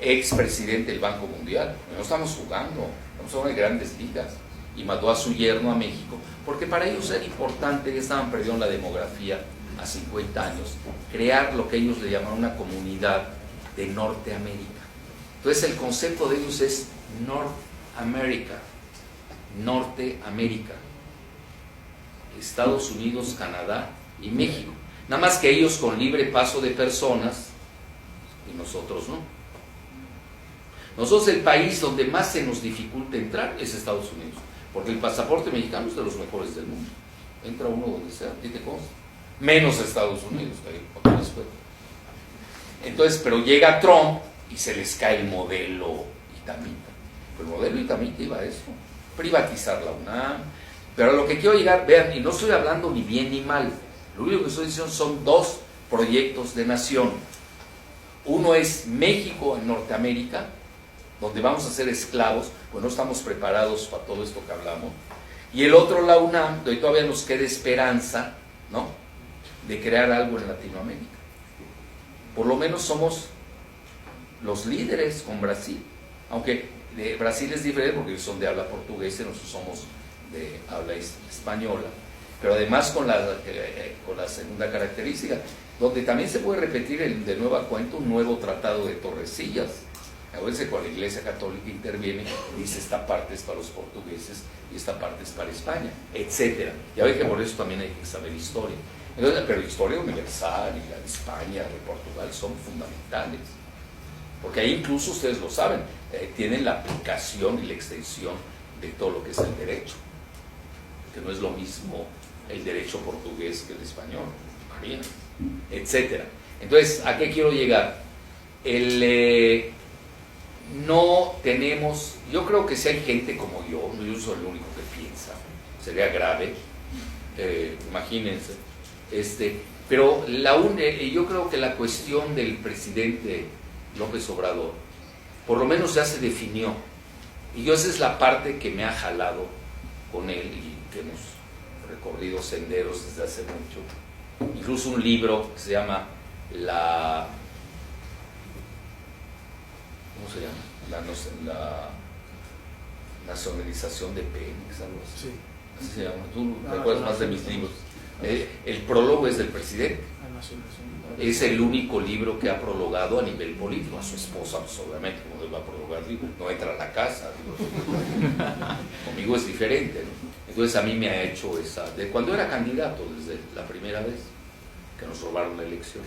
expresidente del Banco Mundial. No estamos jugando, estamos hablando de grandes ligas. Y mandó a su yerno a México, porque para ellos era importante, ya estaban perdiendo la demografía a 50 años, crear lo que ellos le llamaron una comunidad de Norteamérica. Entonces el concepto de ellos es Norteamérica, Estados Unidos, Canadá y México. Nada más que ellos con libre paso de personas y nosotros no. Nosotros el país donde más se nos dificulta entrar es Estados Unidos, porque el pasaporte mexicano es de los mejores del mundo. Entra uno donde sea, ¿qué te consta? Menos Estados Unidos, que hay otras cosas. Entonces, pero llega Trump y se les cae el modelo itamita. Pero el modelo itamita iba a eso, privatizar la UNAM. Pero a lo que quiero llegar, vean, y no estoy hablando ni bien ni mal, lo único que estoy diciendo son dos proyectos de nación. Uno es México en Norteamérica, donde vamos a ser esclavos, pues no estamos preparados para todo esto que hablamos. Y el otro, la UNAM, donde todavía nos queda esperanza, ¿no?, de crear algo en Latinoamérica. Por lo menos somos los líderes con Brasil, aunque Brasil es diferente porque ellos son de habla portuguesa y nosotros somos de habla española, pero además con la segunda característica, donde también se puede repetir de nueva cuenta un nuevo tratado de Tordesillas. A veces cuando la Iglesia Católica interviene, dice esta parte es para los portugueses y esta parte es para España, etcétera. Ya ve que por eso también hay que saber historia. Entonces, pero historia universal y la de España, de Portugal son fundamentales, porque ahí incluso ustedes lo saben, tienen la aplicación y la extensión de todo lo que es el derecho, que no es lo mismo el derecho portugués que el español, etcétera. Entonces, ¿a qué quiero llegar? No tenemos, yo creo que si hay gente como yo soy el único que piensa, sería grave, imagínense, pero yo creo que la cuestión del presidente López Obrador, por lo menos ya se definió, y yo esa es la parte que me ha jalado con él, y que hemos recorrido senderos desde hace mucho, incluso un libro que se llama ¿cómo se llama? La nacionalización de Pemex, algo así. Sí. Así se llama. Tú te acuerdas más de mis libros. El prólogo es del presidente. Es el único libro que ha prologado a nivel político. A su esposa, pues, obviamente, como le va a prologar, no entra a la casa. Conmigo es diferente, ¿no? Entonces a mí me ha hecho esa, de cuando era candidato, desde la primera vez que nos robaron la elección.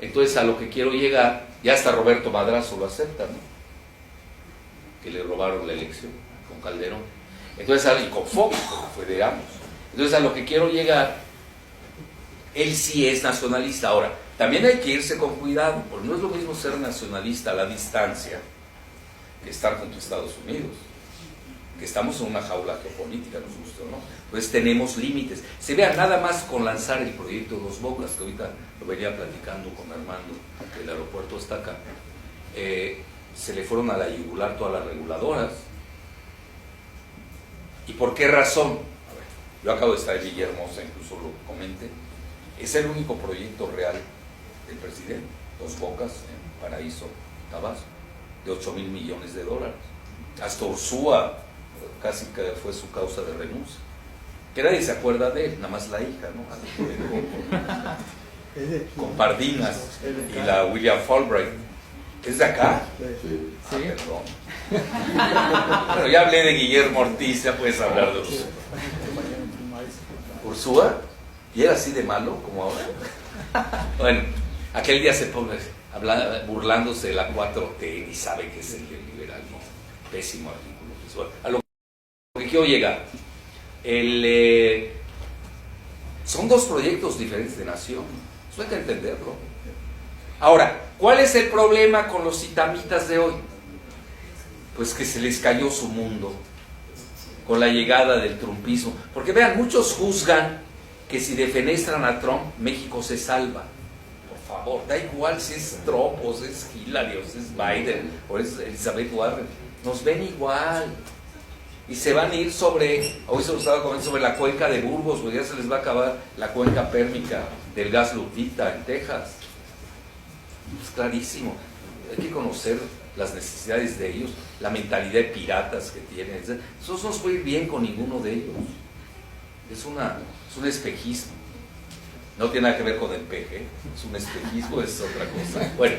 Entonces a lo que quiero llegar, ya hasta Roberto Madrazo lo acepta, ¿no?, que le robaron la elección con Calderón. Entonces, y con Fox, fue de ambos. Entonces a lo que quiero llegar, él sí es nacionalista. Ahora, también hay que irse con cuidado, porque no es lo mismo ser nacionalista a la distancia que estar junto a Estados Unidos, que estamos en una jaula geopolítica, nos gusta, ¿no? Pues tenemos límites. Se vea nada más con lanzar el proyecto Dos Bocas, que ahorita lo venía platicando con Armando, que el aeropuerto está acá. Se le fueron a la yugular todas las reguladoras. ¿Y por qué razón? A ver, yo acabo de estar en Villahermosa, incluso lo comenté. Es el único proyecto real del presidente, Dos Bocas en Paraíso, Tabasco, de $8,000 millones. Hasta Ursúa casi que fue su causa de renuncia. Que nadie se acuerda de él, nada más la hija, ¿no? Con Pardinas y la William Fulbright. ¿Es de acá? Sí. Perdón. Bueno, ya hablé de Guillermo Ortiz, ya puedes hablar de Ursúa. ¿Ursúa? ¿Y era así de malo como ahora? Bueno, aquel día se pone burlándose de la 4T y sabe que es el liberalismo. Pésimo artículo visual. A lo que quiero llegar, Son dos proyectos diferentes de nación. Eso hay que entenderlo. Ahora, ¿cuál es el problema con los itamitas de hoy? Pues que se les cayó su mundo con la llegada del trumpismo. Porque vean, muchos juzgan que si defenestran a Trump, México se salva. Por favor, da igual si es Trump o si es Hillary o si es Biden o es Elizabeth Warren. Nos ven igual. Y se van a ir hoy se lo estaba comentando, sobre la cuenca de Burgos, porque ya se les va a acabar la cuenca pérmica del gas Lupita en Texas. Es clarísimo. Hay que conocer las necesidades de ellos, la mentalidad de piratas que tienen. Eso no nos puede ir bien con ninguno de ellos. Es un espejismo. No tiene nada que ver con el peje, es un espejismo, es otra cosa. Bueno,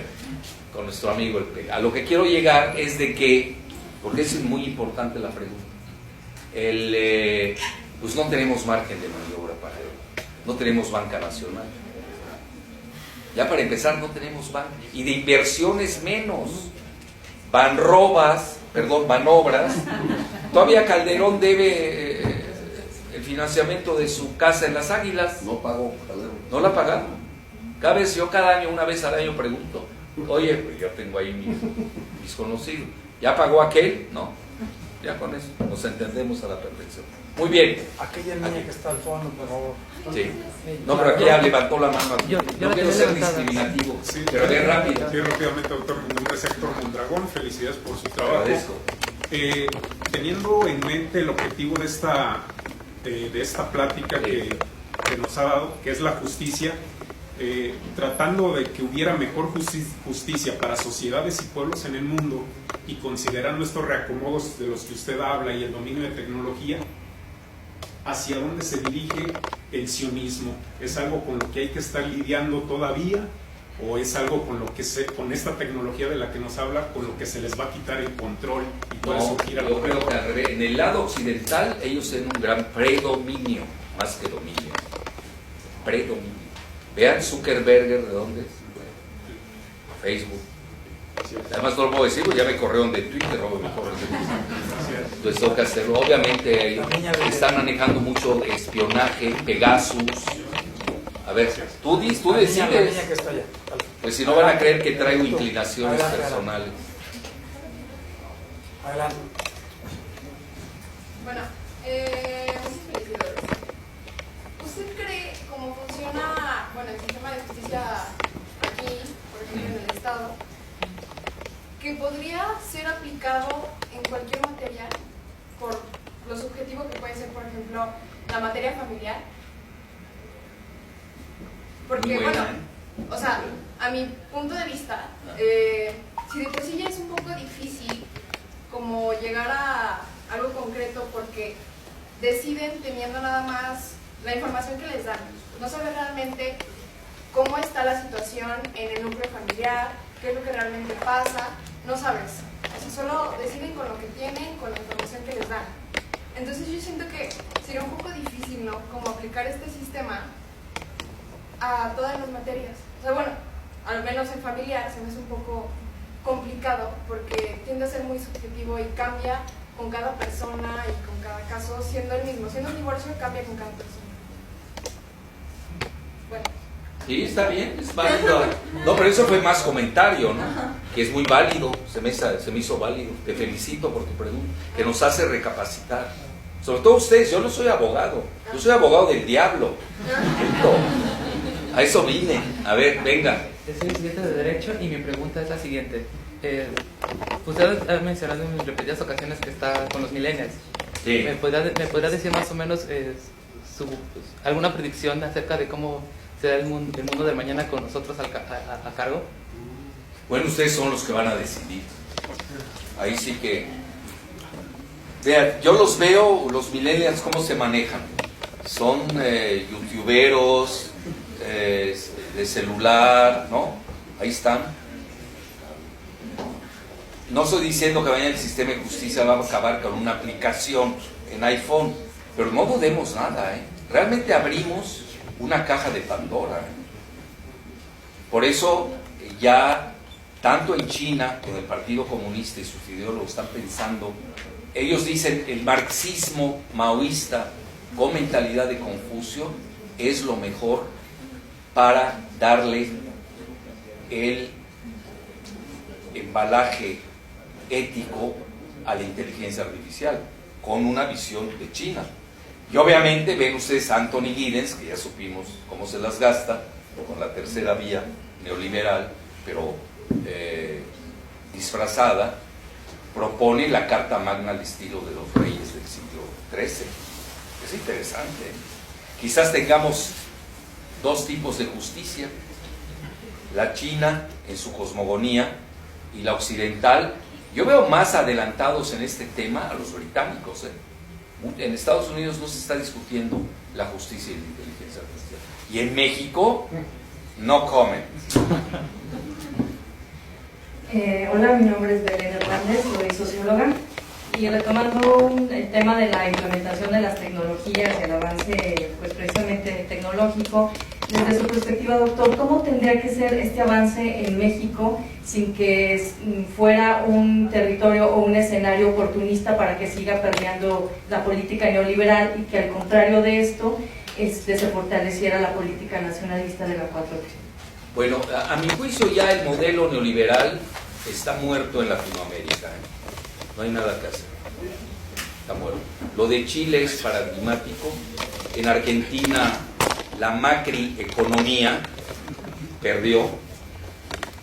con nuestro amigo el peje. A lo que quiero llegar es de que, porque es muy importante la pregunta, pues no tenemos margen de maniobra para ello. No tenemos banca nacional. Ya para empezar no tenemos banca. Y de inversiones menos. Van obras. Todavía Calderón debe el financiamiento de su casa en Las Águilas. No pagó, Calderón. ¿No la ha pagado? Cada año, una vez al año pregunto. Oye, pues yo tengo ahí mis conocidos. ¿Ya pagó aquel? No. Ya con eso nos entendemos a la perfección. Muy bien. Aquella niña que está al fondo, por favor. Sí. No, pero aquí ya levantó la mano. No quiero ser discriminativo, Sí, pero bien rápido. Sí, rápidamente, doctor. Mi nombre es Héctor Mondragón. Felicidades por su trabajo. Agradezco. Teniendo en mente el objetivo de esta plática que nos ha dado, que es la justicia, tratando de que hubiera mejor justicia para sociedades y pueblos en el mundo, y considerando estos reacomodos de los que usted habla y el dominio de tecnología, ¿hacia dónde se dirige el sionismo? ¿Es algo con lo que hay que estar lidiando todavía? ¿O es algo con esta tecnología de la que nos habla, con lo que se les va a quitar el control y puede No, surgir algo yo creo mejor? que al revés. En el lado occidental ellos tienen un gran predominio, más que dominio. Predominio. Vean Zuckerberg, ¿de dónde es? Facebook. Además no lo puedo decir, pues ya me corrieron de Twitter, o me corren de Twitter. Entonces tengo que hacerlo. Obviamente están manejando mucho espionaje, Pegasus. A ver, tú La niña decides. que está allá. Pues si no van a creer que traigo inclinaciones personales. Adelante. Bueno, muchas felicidades. ¿Usted cree cómo funciona, el sistema de justicia aquí, por ejemplo, en el Estado, que podría ser aplicado en cualquier materia por lo subjetivo que puede ser, por ejemplo, la materia familiar? Porque, Muy buena, a mi punto de vista, si de por sí ya es un poco difícil como llegar a algo concreto porque deciden teniendo nada más la información que les dan, no saber realmente cómo está la situación en el núcleo familiar, qué es lo que realmente pasa, no sabes. Solo deciden con lo que tienen, con la información que les dan. Entonces yo siento que sería un poco difícil, ¿no? Como aplicar este sistema a todas las materias. Al menos en familiar se me hace un poco complicado porque tiende a ser muy subjetivo y cambia con cada persona y con cada caso, siendo el mismo. Siendo un divorcio, cambia con cada persona. Bueno. Sí, está bien, es válido. No, pero eso fue más comentario, ¿no? Que es muy válido, se me hizo válido. Te felicito por tu pregunta, que nos hace recapacitar. Sobre todo ustedes, yo no soy abogado, yo soy abogado del diablo. Punto. A eso vine. A ver, venga. Soy estudiante de Derecho y mi pregunta es la siguiente. Usted ha mencionado en repetidas ocasiones que está con los millennials. Sí. ¿Me podrá decir más o menos alguna predicción acerca de cómo será el mundo de mañana con nosotros a cargo? Bueno, ustedes son los que van a decidir. Ahí sí que... Vean, yo los veo, los millennials, cómo se manejan. Son youtuberos, de celular, ¿no? Ahí están. No estoy diciendo que mañana el sistema de justicia va a acabar con una aplicación en iPhone, pero no dudemos nada, ¿eh? Realmente abrimos una caja de Pandora, ¿eh? Por eso ya tanto en China con el Partido Comunista y sus ideólogos están pensando, ellos dicen el marxismo maoísta con mentalidad de Confucio es lo mejor para darle el embalaje ético a la inteligencia artificial, con una visión de China. Y obviamente ven ustedes a Anthony Giddens, que ya supimos cómo se las gasta, con la tercera vía neoliberal, pero disfrazada, propone la Carta Magna al estilo de los reyes del siglo XIII. Es interesante. Quizás tengamos dos tipos de justicia: la china en su cosmogonía y la occidental. Yo veo más adelantados en este tema a los británicos. En Estados Unidos no se está discutiendo la justicia y la inteligencia artificial. Y en México, no comment. Hola, mi nombre es Belén Hernández, soy socióloga. Y retomando el tema de la implementación de las tecnologías y el avance, pues precisamente tecnológico, desde su perspectiva, doctor, ¿cómo tendría que ser este avance en México sin que fuera un territorio o un escenario oportunista para que siga permeando la política neoliberal y que al contrario de esto se fortaleciera la política nacionalista de la 4T? Bueno, a mi juicio ya el modelo neoliberal está muerto en Latinoamérica. No hay nada que hacer. Está muerto. Lo de Chile es paradigmático. En Argentina la macrieconomía perdió.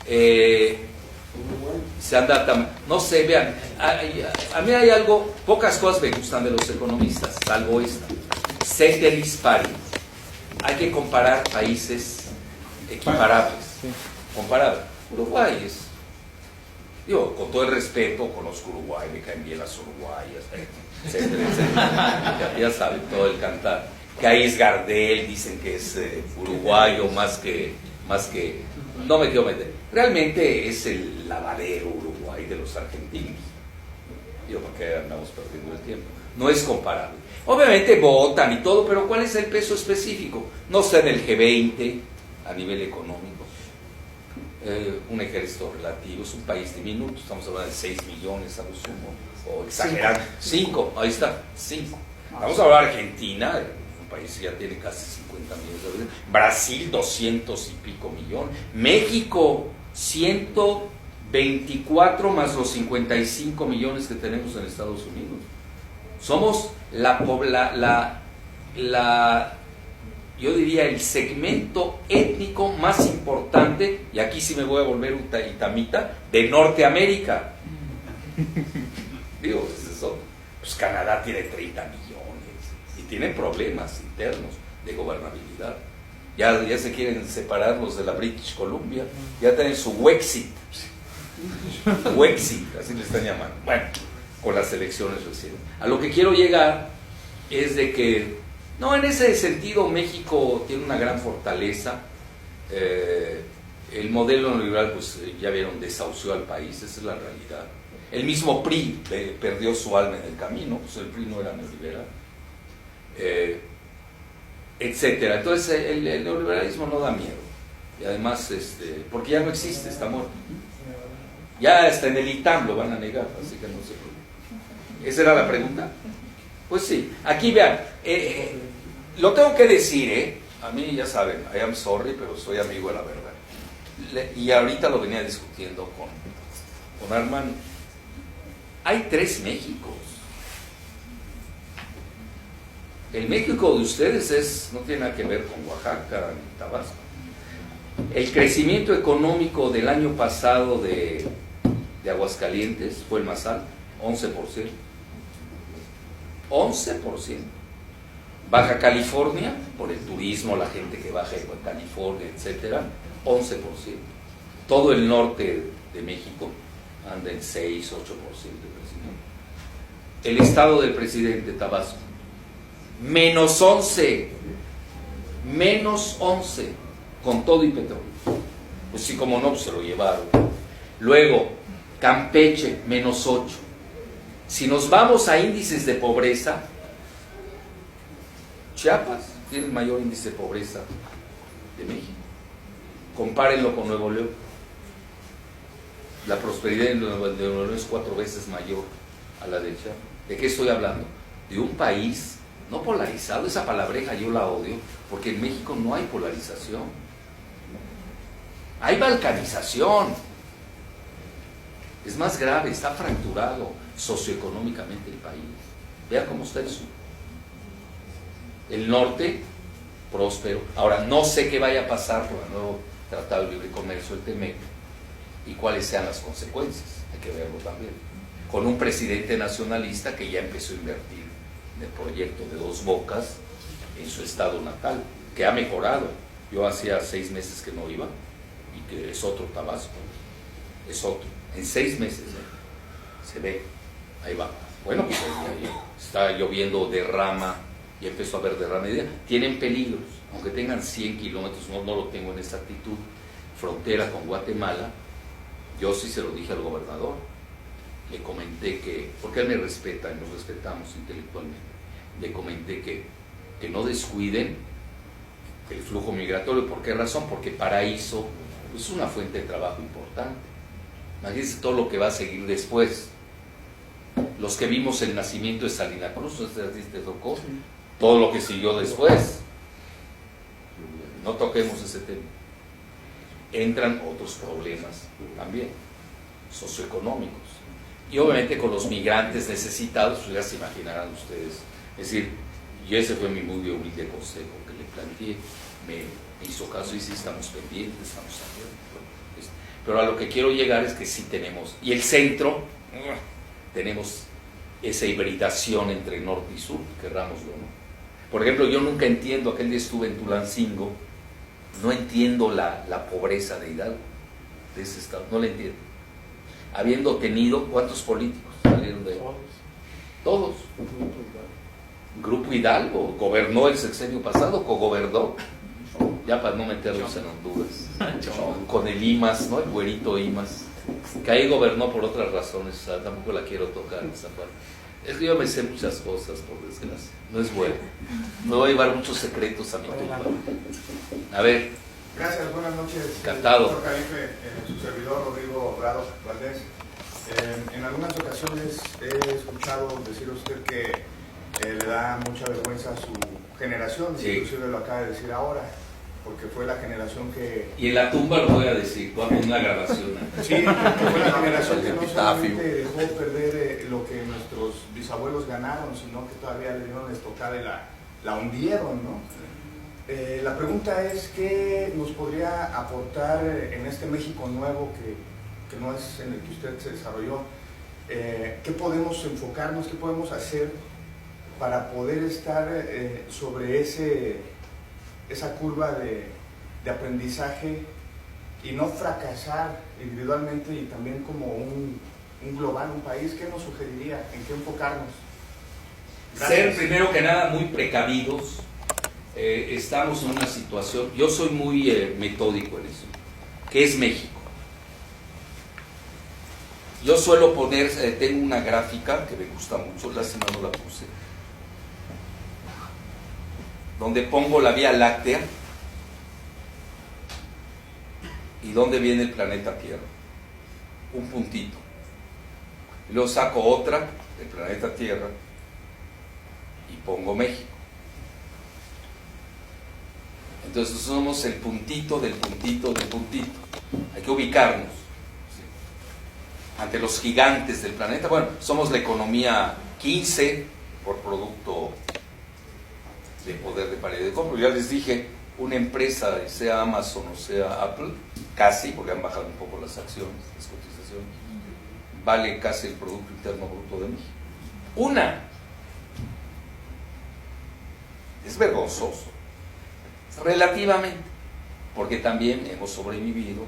Se anda no sé, vean, a mí hay algo, pocas cosas me gustan de los economistas, salvo esta: ceteris paribus. Hay que comparar países equiparables. Comparables. Uruguay es, digo, con todo el respeto, conozco Uruguay, me caen bien las uruguayas, etcétera, etcétera. Ya saben todo el cantar. Que ahí es Gardel, dicen que es uruguayo más que no me quiero meter. Realmente es el lavadero Uruguay de los argentinos. Digo, ¿para qué andamos perdiendo el tiempo? No es comparable. Obviamente votan y todo, pero ¿cuál es el peso específico? No sé, del G20 a nivel económico. Un ejército relativo, es un país diminuto, estamos hablando de 6 millones a lo sumo, o exagerando, 5, ahí está, 5. Vamos a hablar de Argentina, un país que ya tiene casi 50 millones de habitantes, Brasil 200 y pico millones, México 124 más los 55 millones que tenemos en Estados Unidos. Somos yo diría el segmento étnico más importante, y aquí sí me voy a volver un itamita, de Norteamérica. Digo, pues Canadá tiene 30 millones y tienen problemas internos de gobernabilidad. Ya se quieren separar los de la British Columbia, ya tienen su Wexit. Wexit, así le están llamando. Bueno, con las elecciones recientes. A lo que quiero llegar es de que no, en ese sentido México tiene una gran fortaleza. El modelo neoliberal, pues ya vieron, desahució al país, esa es la realidad. El mismo PRI perdió su alma en el camino, pues el PRI no era neoliberal, etcétera. Entonces el neoliberalismo no da miedo, y además porque ya no existe, está muerto. Ya hasta en el ITAM lo van a negar, así que no se preocupen. ¿Esa era la pregunta? Pues sí, aquí vean, lo tengo que decir, a mí ya saben, I am sorry, pero soy amigo de la verdad. Y ahorita lo venía discutiendo con Armando. Hay 3 Méxicos. El México de ustedes no tiene nada que ver con Oaxaca ni Tabasco. El crecimiento económico del año pasado de Aguascalientes fue el más alto, 11%. 11%. Baja California, por el turismo, la gente que baja de California, etcétera, 11%. Todo el norte de México anda en 6-8% de crecimiento. El estado del presidente, Tabasco, menos 11, con todo y petróleo. Pues sí, como no, pues se lo llevaron. Luego, Campeche, menos 8. Si nos vamos a índices de pobreza, Chiapas tiene el mayor índice de pobreza de México. Compárenlo con Nuevo León. La prosperidad de Nuevo León es 4 veces mayor a la de Chiapas. ¿De qué estoy hablando? De un país No polarizado, esa palabreja yo la odio, porque en México no hay polarización. Hay balcanización. Es más grave, está fracturado socioeconómicamente el país. Vea cómo está el sur. El norte, próspero. Ahora, no sé qué vaya a pasar con el nuevo Tratado de Libre Comercio, el TEMEC, y cuáles sean las consecuencias. Hay que verlo también. Con un presidente nacionalista que ya empezó a invertir en el proyecto de Dos Bocas en su estado natal, que ha mejorado. Yo hacía 6 meses que no iba, y que es otro Tabasco. Es otro. En 6 meses se ve. Ahí va. Bueno, pues ahí está lloviendo derrama, y empezó a haber derrama. Tienen peligros, aunque tengan 100 kilómetros, no lo tengo en esa actitud, frontera con Guatemala. Yo sí se lo dije al gobernador, le comenté que, porque él me respeta y nos respetamos intelectualmente, le comenté que no descuiden el flujo migratorio. ¿Por qué razón? Porque Paraíso es una fuente de trabajo importante. Imagínense todo lo que va a seguir después. Los que vimos el nacimiento de Salina Cruz, ¿te tocó? Todo lo que siguió después. No toquemos ese tema. Entran otros problemas también, socioeconómicos. Y obviamente con los migrantes necesitados, pues ya se imaginarán ustedes. Es decir, y ese fue mi muy humilde consejo que le planteé. Me hizo caso y sí estamos pendientes, estamos abiertos. Pero a lo que quiero llegar es que sí tenemos, y el centro, tenemos esa hibridación entre norte y sur, querrámoslo, ¿no? Por ejemplo, yo nunca entiendo, aquel día estuve en Tulancingo, no entiendo la pobreza de Hidalgo, de ese estado, no la entiendo. Habiendo tenido, ¿cuántos políticos salieron de ahí? Todos. Grupo Hidalgo, gobernó el sexenio pasado, cogobernó, ya para no meternos en Honduras, con el IMAS, ¿no? El güerito IMAS, que ahí gobernó por otras razones, o sea, tampoco la quiero tocar en esa parte. Es que yo me sé muchas cosas, por desgracia, no es bueno, me voy a llevar muchos secretos a mi tumba. A ver. Gracias, buenas noches. Encantado. Doctor Calife, su servidor Rodrigo Prado Valdés. En algunas ocasiones he escuchado decir a usted que le da mucha vergüenza a su generación, sí. Inclusive lo acaba de decir ahora, porque fue la generación que... Y en la tumba lo voy a decir, voy a poner una grabación. Sí, fue la generación que no solamente dejó perder lo que nuestros bisabuelos ganaron, sino que todavía le dieron estocada y la hundieron, ¿no? La pregunta es, ¿qué nos podría aportar en este México nuevo que no es en el que usted se desarrolló? ¿Qué podemos enfocarnos, qué podemos hacer para poder estar sobre esa curva de aprendizaje y no fracasar individualmente y también como un global, un país? ¿Qué nos sugeriría? ¿En qué enfocarnos? Gracias. Ser primero que nada muy precavidos. Estamos en una situación, yo soy muy metódico en eso, que es México. Yo suelo poner, tengo una gráfica que me gusta mucho, lástima no la puse, donde pongo la Vía Láctea y donde viene el planeta Tierra, un puntito. Y luego saco otra del planeta Tierra y pongo México. Entonces somos el puntito del puntito del puntito. Hay que ubicarnos, ¿sí?, ante los gigantes del planeta. Bueno, somos la economía 15 por producto de poder de paridad de compra. Ya les dije, una empresa, sea Amazon o sea Apple, casi, porque han bajado un poco las acciones, las cotizaciones, vale casi el Producto Interno Bruto de México. Una. Es vergonzoso. Relativamente, porque también hemos sobrevivido.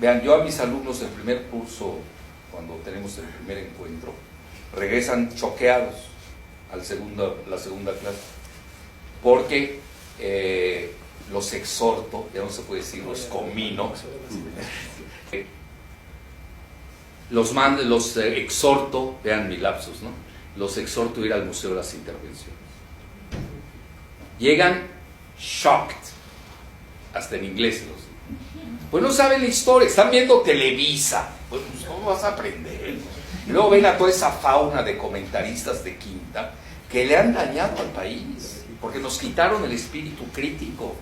Vean, yo a mis alumnos del primer curso, cuando tenemos el primer encuentro, regresan choqueados a la segunda clase, porque los exhorto, ya no se puede decir los comino, los exhorto, vean mi lapsus, ¿no? Los exhorto a ir al Museo de las Intervenciones. Llegan shocked, hasta en inglés. Pues no saben la historia, están viendo Televisa. Pues ¿cómo vas a aprender? Y luego ven a toda esa fauna de comentaristas de quinta que le han dañado al país, porque nos quitaron el espíritu crítico.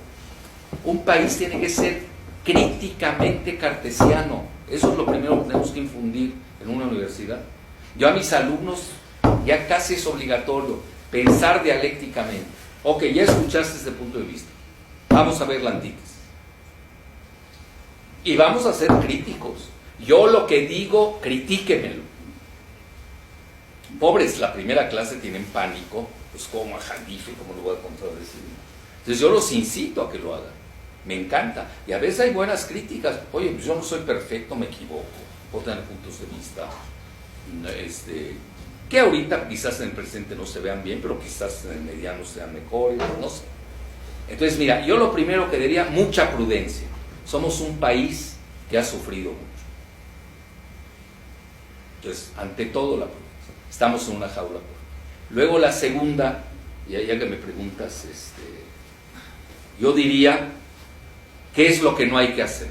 Un país tiene que ser críticamente cartesiano. Eso es lo primero que tenemos que infundir en una universidad. Yo a mis alumnos ya casi es obligatorio pensar dialécticamente. Ok, ya escuchaste este punto de vista. Vamos a ver la antítesis. Y vamos a ser críticos. Yo lo que digo, critíquemelo. Pobres, la primera clase tienen pánico. Pues como a Jalife, ¿cómo lo voy a contradecir? Entonces yo los incito a que lo hagan. Me encanta. Y a veces hay buenas críticas. Oye, pues yo no soy perfecto, me equivoco. Puedo tener puntos de vista. Que ahorita quizás en el presente no se vean bien, pero quizás en el mediano sean mejores, no sé. Entonces, mira, yo lo primero que diría, mucha prudencia. Somos un país que ha sufrido mucho. Entonces, ante todo la prudencia. Estamos en una jaula. Luego la segunda, ya que me preguntas, yo diría, ¿qué es lo que no hay que hacer?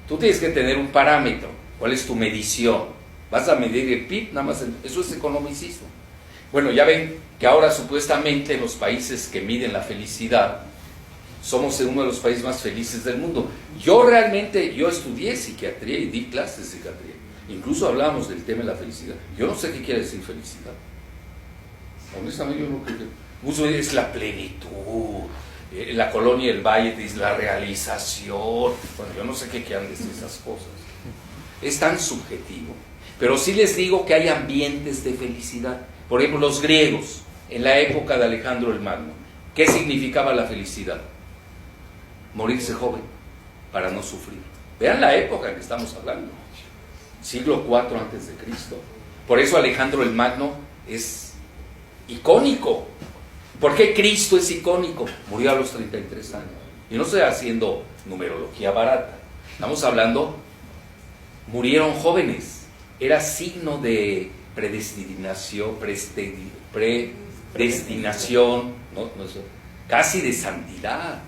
Tú tienes que tener un parámetro. ¿Cuál es tu medición? ¿Vas a medir el PIB? Nada más, eso es economicismo. Bueno, ya ven que ahora supuestamente en los países que miden la felicidad, somos uno de los países más felices del mundo. Yo estudié psiquiatría y di clases de psiquiatría. Incluso hablábamos del tema de la felicidad. Yo no sé qué quiere decir felicidad. Honestamente yo no creo que... Uso es la plenitud. La colonia del Valle dice la realización. Bueno, yo no sé qué quieran decir esas cosas. Es tan subjetivo. Pero sí les digo que hay ambientes de felicidad. Por ejemplo, los griegos, en la época de Alejandro el Magno, ¿qué significaba la felicidad? Morirse joven, para no sufrir. Vean la época en que estamos hablando. Siglo IV antes de Cristo. Por eso Alejandro el Magno es icónico. ¿Por qué Cristo es icónico? Murió a los 33 años. Y no estoy haciendo numerología barata. Estamos hablando, murieron jóvenes. Era signo de predestinación, casi de santidad.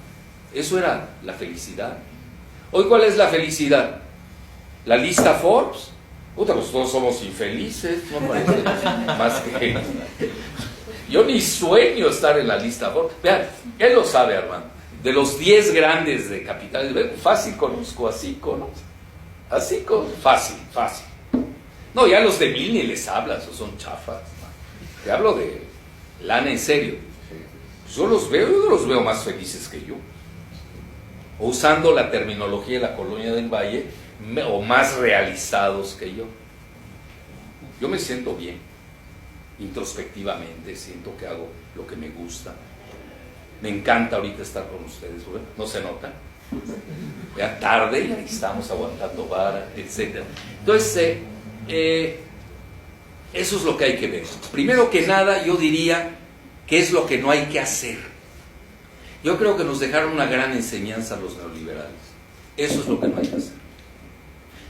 Eso era la felicidad. Hoy, ¿cuál es la felicidad? ¿La lista Forbes? Puta, pues todos somos infelices, no parece más que... Yo ni sueño estar en la lista Forbes. Vean, él lo sabe, Armando. De los 10 grandes de capitales, fácil conozco a 5, ¿no? A 5, fácil. No, ya los de 1000 ni les hablas, son chafas. Te hablo de lana en serio. Yo los veo más felices que yo. O usando la terminología de la colonia del Valle, o más realizados que yo. Yo me siento bien, introspectivamente, siento que hago lo que me gusta. Me encanta ahorita estar con ustedes, ¿no se nota? Ya tarde y ahí estamos aguantando vara, etc. Entonces, eso es lo que hay que ver. Primero que nada, yo diría, ¿qué es lo que no hay que hacer? Yo creo que nos dejaron una gran enseñanza los neoliberales. Eso es lo que no hay que hacer.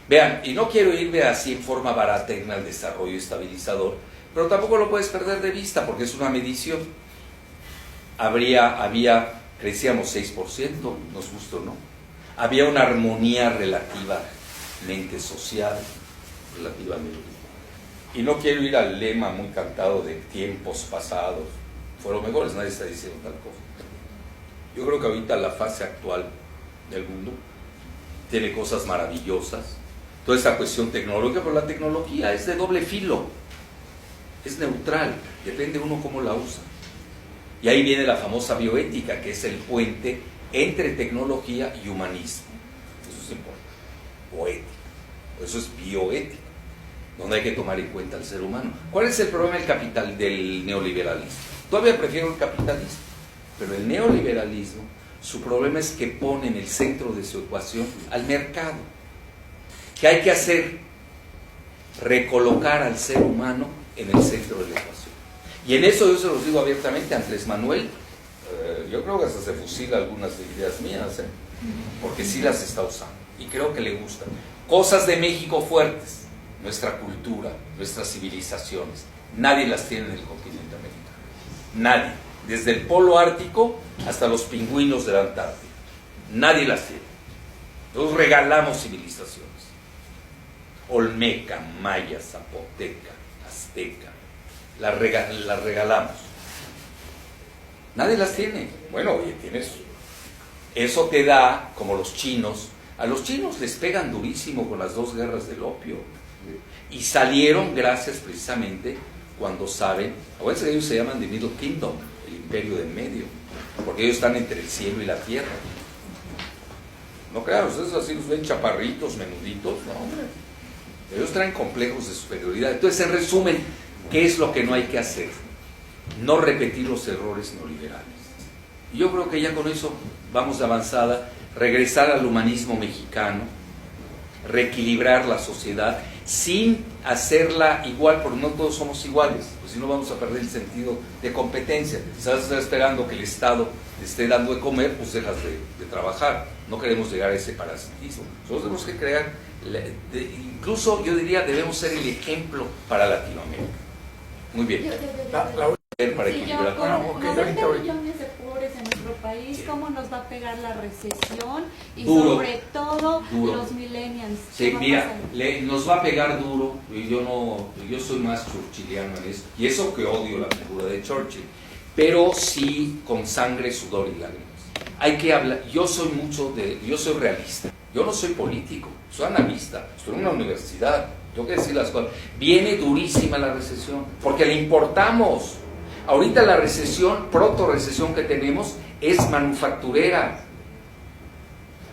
Vean, y no quiero irme así en forma barata en el desarrollo estabilizador, pero tampoco lo puedes perder de vista porque es una medición. Crecíamos 6%, nos gustó, ¿no? Había una armonía relativamente social, relativamente. Y no quiero ir al lema muy cantado de tiempos pasados, fueron mejores, nadie está diciendo tal cosa. Yo creo que ahorita la fase actual del mundo tiene cosas maravillosas. Toda esta cuestión tecnológica, pero la tecnología es de doble filo, es neutral, depende uno cómo la usa. Y ahí viene la famosa bioética, que es el puente entre tecnología y humanismo. Eso es importante. O ética. Eso es bioética, donde hay que tomar en cuenta al ser humano. ¿Cuál es el problema del neoliberalismo? Todavía prefiero el capitalismo, pero el neoliberalismo, su problema es que pone en el centro de su ecuación al mercado. ¿Qué hay que hacer? Recolocar al ser humano en el centro de la ecuación. Y en eso yo se los digo abiertamente a Andrés Manuel. Yo creo que hasta se fusila algunas ideas mías, porque sí las está usando. Y creo que le gustan. Cosas de México fuertes. Nuestra cultura, nuestras civilizaciones. Nadie las tiene en el continente americano. Nadie. Desde el polo ártico hasta los pingüinos de la Antártida. Nadie las tiene. Nosotros regalamos civilizaciones. Olmeca, maya, zapoteca, azteca. las regalamos. Nadie las tiene. Bueno, oye, tienes... Eso te da, como los chinos, a los chinos les pegan durísimo con las 2 guerras del opio. Y salieron gracias precisamente cuando saben, a veces ellos se llaman The Middle Kingdom, el imperio del medio, porque ellos están entre el cielo y la tierra. No, claro, ustedes así los ven chaparritos, menuditos, no, hombre. Ellos traen complejos de superioridad. Entonces, en resumen, ¿qué es lo que no hay que hacer? No repetir los errores neoliberales. Y yo creo que ya con eso vamos de avanzada, regresar al humanismo mexicano, reequilibrar la sociedad, sin hacerla igual, porque no todos somos iguales, pues si no vamos a perder el sentido de competencia. Si estás esperando que el Estado te esté dando de comer, pues dejas de trabajar. No queremos llegar a ese parasitismo. Nosotros tenemos que crear, incluso yo diría, debemos ser el ejemplo para Latinoamérica. Muy bien. Para equilibrar. Con 90 millones de pobres en nuestro país, ¿cómo nos va a pegar la recesión? Y duro, sobre todo duro. los millennials. Sí, mira, nos va a pegar duro, y yo soy más churchilliano en eso, y eso que odio la figura de Churchill, pero sí con sangre, sudor y lágrimas. Hay que hablar, yo soy realista, yo no soy político, soy analista, estoy en una universidad, tengo que decir las cosas. Viene durísima la recesión, porque le importamos. Ahorita la recesión, proto-recesión que tenemos es manufacturera.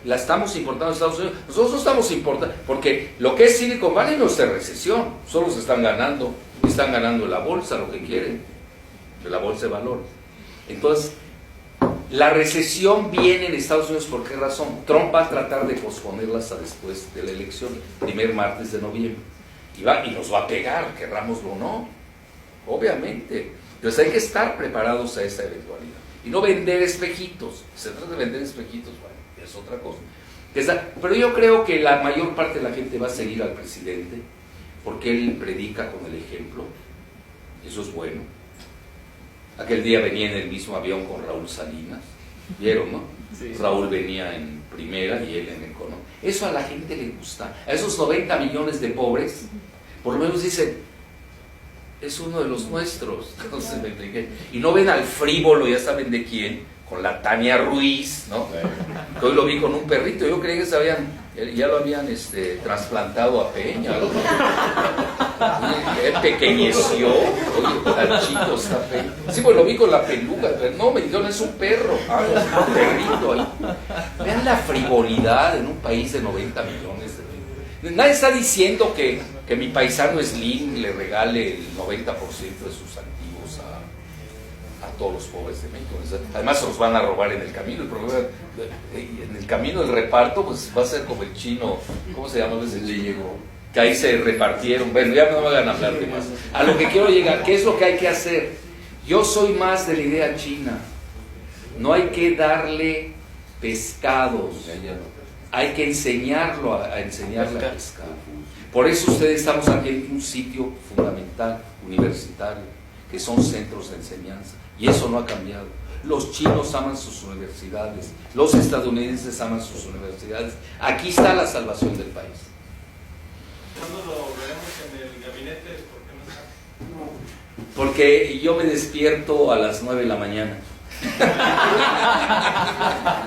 La estamos importando en Estados Unidos. Nosotros no estamos importando, porque lo que es Silicon Valley no es de recesión, solo se están ganando en la bolsa lo que quieren, de la bolsa de valores. Entonces, la recesión viene en Estados Unidos, ¿por qué razón? Trump va a tratar de posponerla hasta después de la elección, primer martes de noviembre. Y nos va a pegar, querrámoslo o no, obviamente. Entonces hay que estar preparados a esa eventualidad. Y no vender espejitos. Se trata de vender espejitos, bueno, es otra cosa. Pero yo creo que la mayor parte de la gente va a seguir al presidente, porque él predica con el ejemplo. Eso es bueno. Aquel día venía en el mismo avión con Raúl Salinas. ¿Vieron, no? Sí. Raúl venía en primera y él en económica. Eso a la gente le gusta. A esos 90 millones de pobres, por lo menos dicen, es uno de los nuestros. Entonces me expliqué. Y no ven al frívolo, ya saben de quién, con la Tania Ruiz, ¿no? Que hoy lo vi con un perrito. Yo creí que ya lo habían trasplantado a Peña. Pequeñeció. Oye, tan chico está Peña. Sí, pues lo vi con la peluca, pero no, me dijeron, es un perro. Es un perrito ahí. Vean la frivolidad en un país de 90 millones de personas. Nadie está diciendo que mi paisano Slim le regale el 90% de sus activos a todos los pobres de México. Además se los van a robar en el camino. El problema, en el camino del reparto, pues va a ser como el chino, ¿cómo se llama? Que ahí se repartieron. Bueno, ya no me van a hablar de más. A lo que quiero llegar, ¿qué es lo que hay que hacer? Yo soy más de la idea china. No hay que darle pescados, hay que enseñarlo a enseñarle a pescar. Por eso ustedes estamos aquí en un sitio fundamental, universitario, que son centros de enseñanza, y eso no ha cambiado. Los chinos aman sus universidades, los estadounidenses aman sus universidades. Aquí está la salvación del país. ¿Cuándo lo veremos en el gabinete? ¿Por qué no está? Porque yo me despierto a las 9 de la mañana.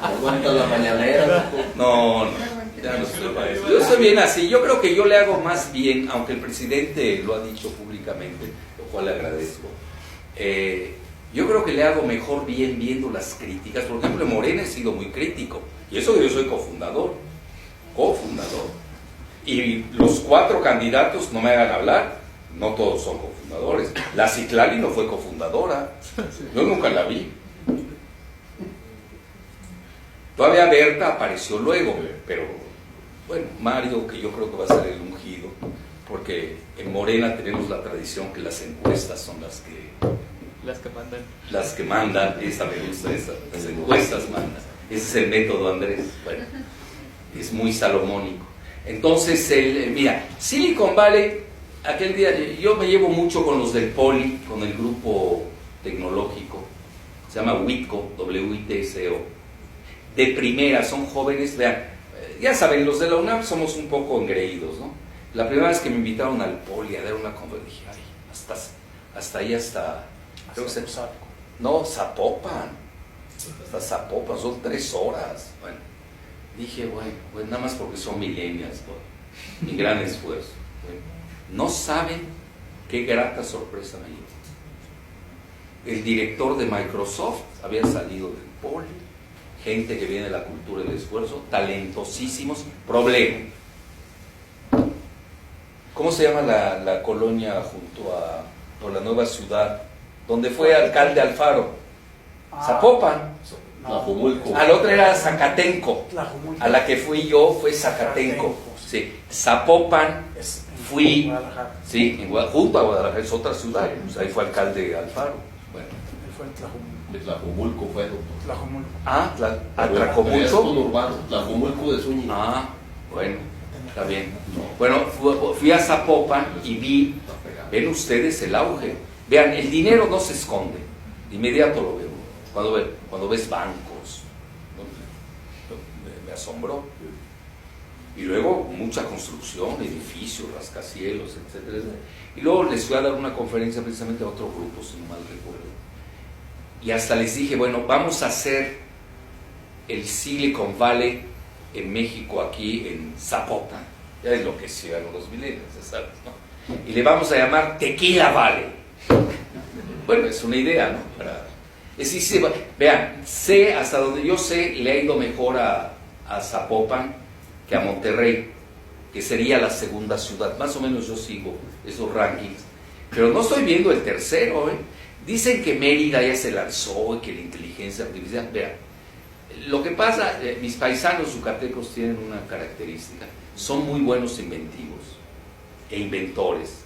¿Aguanta la mañanera? No, ya no estoy para eso. Yo estoy bien así. Yo creo que yo le hago más bien, aunque el presidente lo ha dicho públicamente, lo cual le agradezco. Yo creo que le hago mejor bien viendo las críticas. Por ejemplo, en Morena he sido muy crítico. Y eso que yo soy cofundador. Y los 4 candidatos, no me hagan hablar, no todos son cofundadores. La Citlali no fue cofundadora. Yo nunca la vi. Todavía Berta apareció luego, pero bueno, Mario, que yo creo que va a ser el ungido, porque en Morena tenemos la tradición que las encuestas son las que mandan. Esa me gusta, las encuestas mandan. Ese es el método Andrés. Bueno, es muy salomónico. Entonces, mira, Silicon Valley, aquel día, yo me llevo mucho con los del Poli, con el grupo tecnológico, se llama WITCO, WITCO. De primera, son jóvenes, vean, ya saben, los de la UNAM somos un poco engreídos, ¿no? La primera vez que me invitaron al Poli a dar una conferencia, dije, ay, hasta ahí creo que no, Zapopan, hasta Zapopan, son 3 horas. Bueno, dije, bueno, nada más porque son millennials, mi gran esfuerzo. Bueno, no saben qué grata sorpresa me llevó. El director de Microsoft había salido del Poli, gente que viene de la cultura del esfuerzo, talentosísimos. Problema: ¿cómo se llama la colonia junto a la nueva ciudad donde fue alcalde Alfaro? Zapopan. Tlajumulco. La otra era Zacatenco. A la que fui yo fue Zacatenco. Sí. Zapopan fui, sí, junto a Guadalajara, es otra ciudad. Pues ahí fue alcalde Alfaro. Bueno. De Tlajumulco fue, doctor. Tlajumulco. Tlajumulco. Es conurbano, Tlajumulco de Zúñiga. Bueno, está bien. Bueno, fui a Zapopan y ven ustedes el auge. Vean, el dinero no se esconde, de inmediato lo veo. Cuando ves bancos, me asombró. Y luego mucha construcción, edificios, rascacielos, etcétera, etcétera. Y luego les fui a dar una conferencia precisamente a otro grupo, si no mal recuerdo. Y hasta les dije, bueno, vamos a hacer el Silicon Valley en México, aquí en Zapopan. Ya es lo que se llaman los millennials, ¿sabes? ¿No? Y le vamos a llamar Tequila Valley. Bueno, es una idea, ¿no? Vean, hasta donde yo sé, le ha ido mejor a Zapopan que a Monterrey, que sería la segunda ciudad. Más o menos yo sigo esos rankings, pero no estoy viendo el tercero, ¿eh? Dicen que Mérida ya se lanzó y que la inteligencia artificial. Vean, lo que pasa, mis paisanos yucatecos tienen una característica: son muy buenos inventivos e inventores,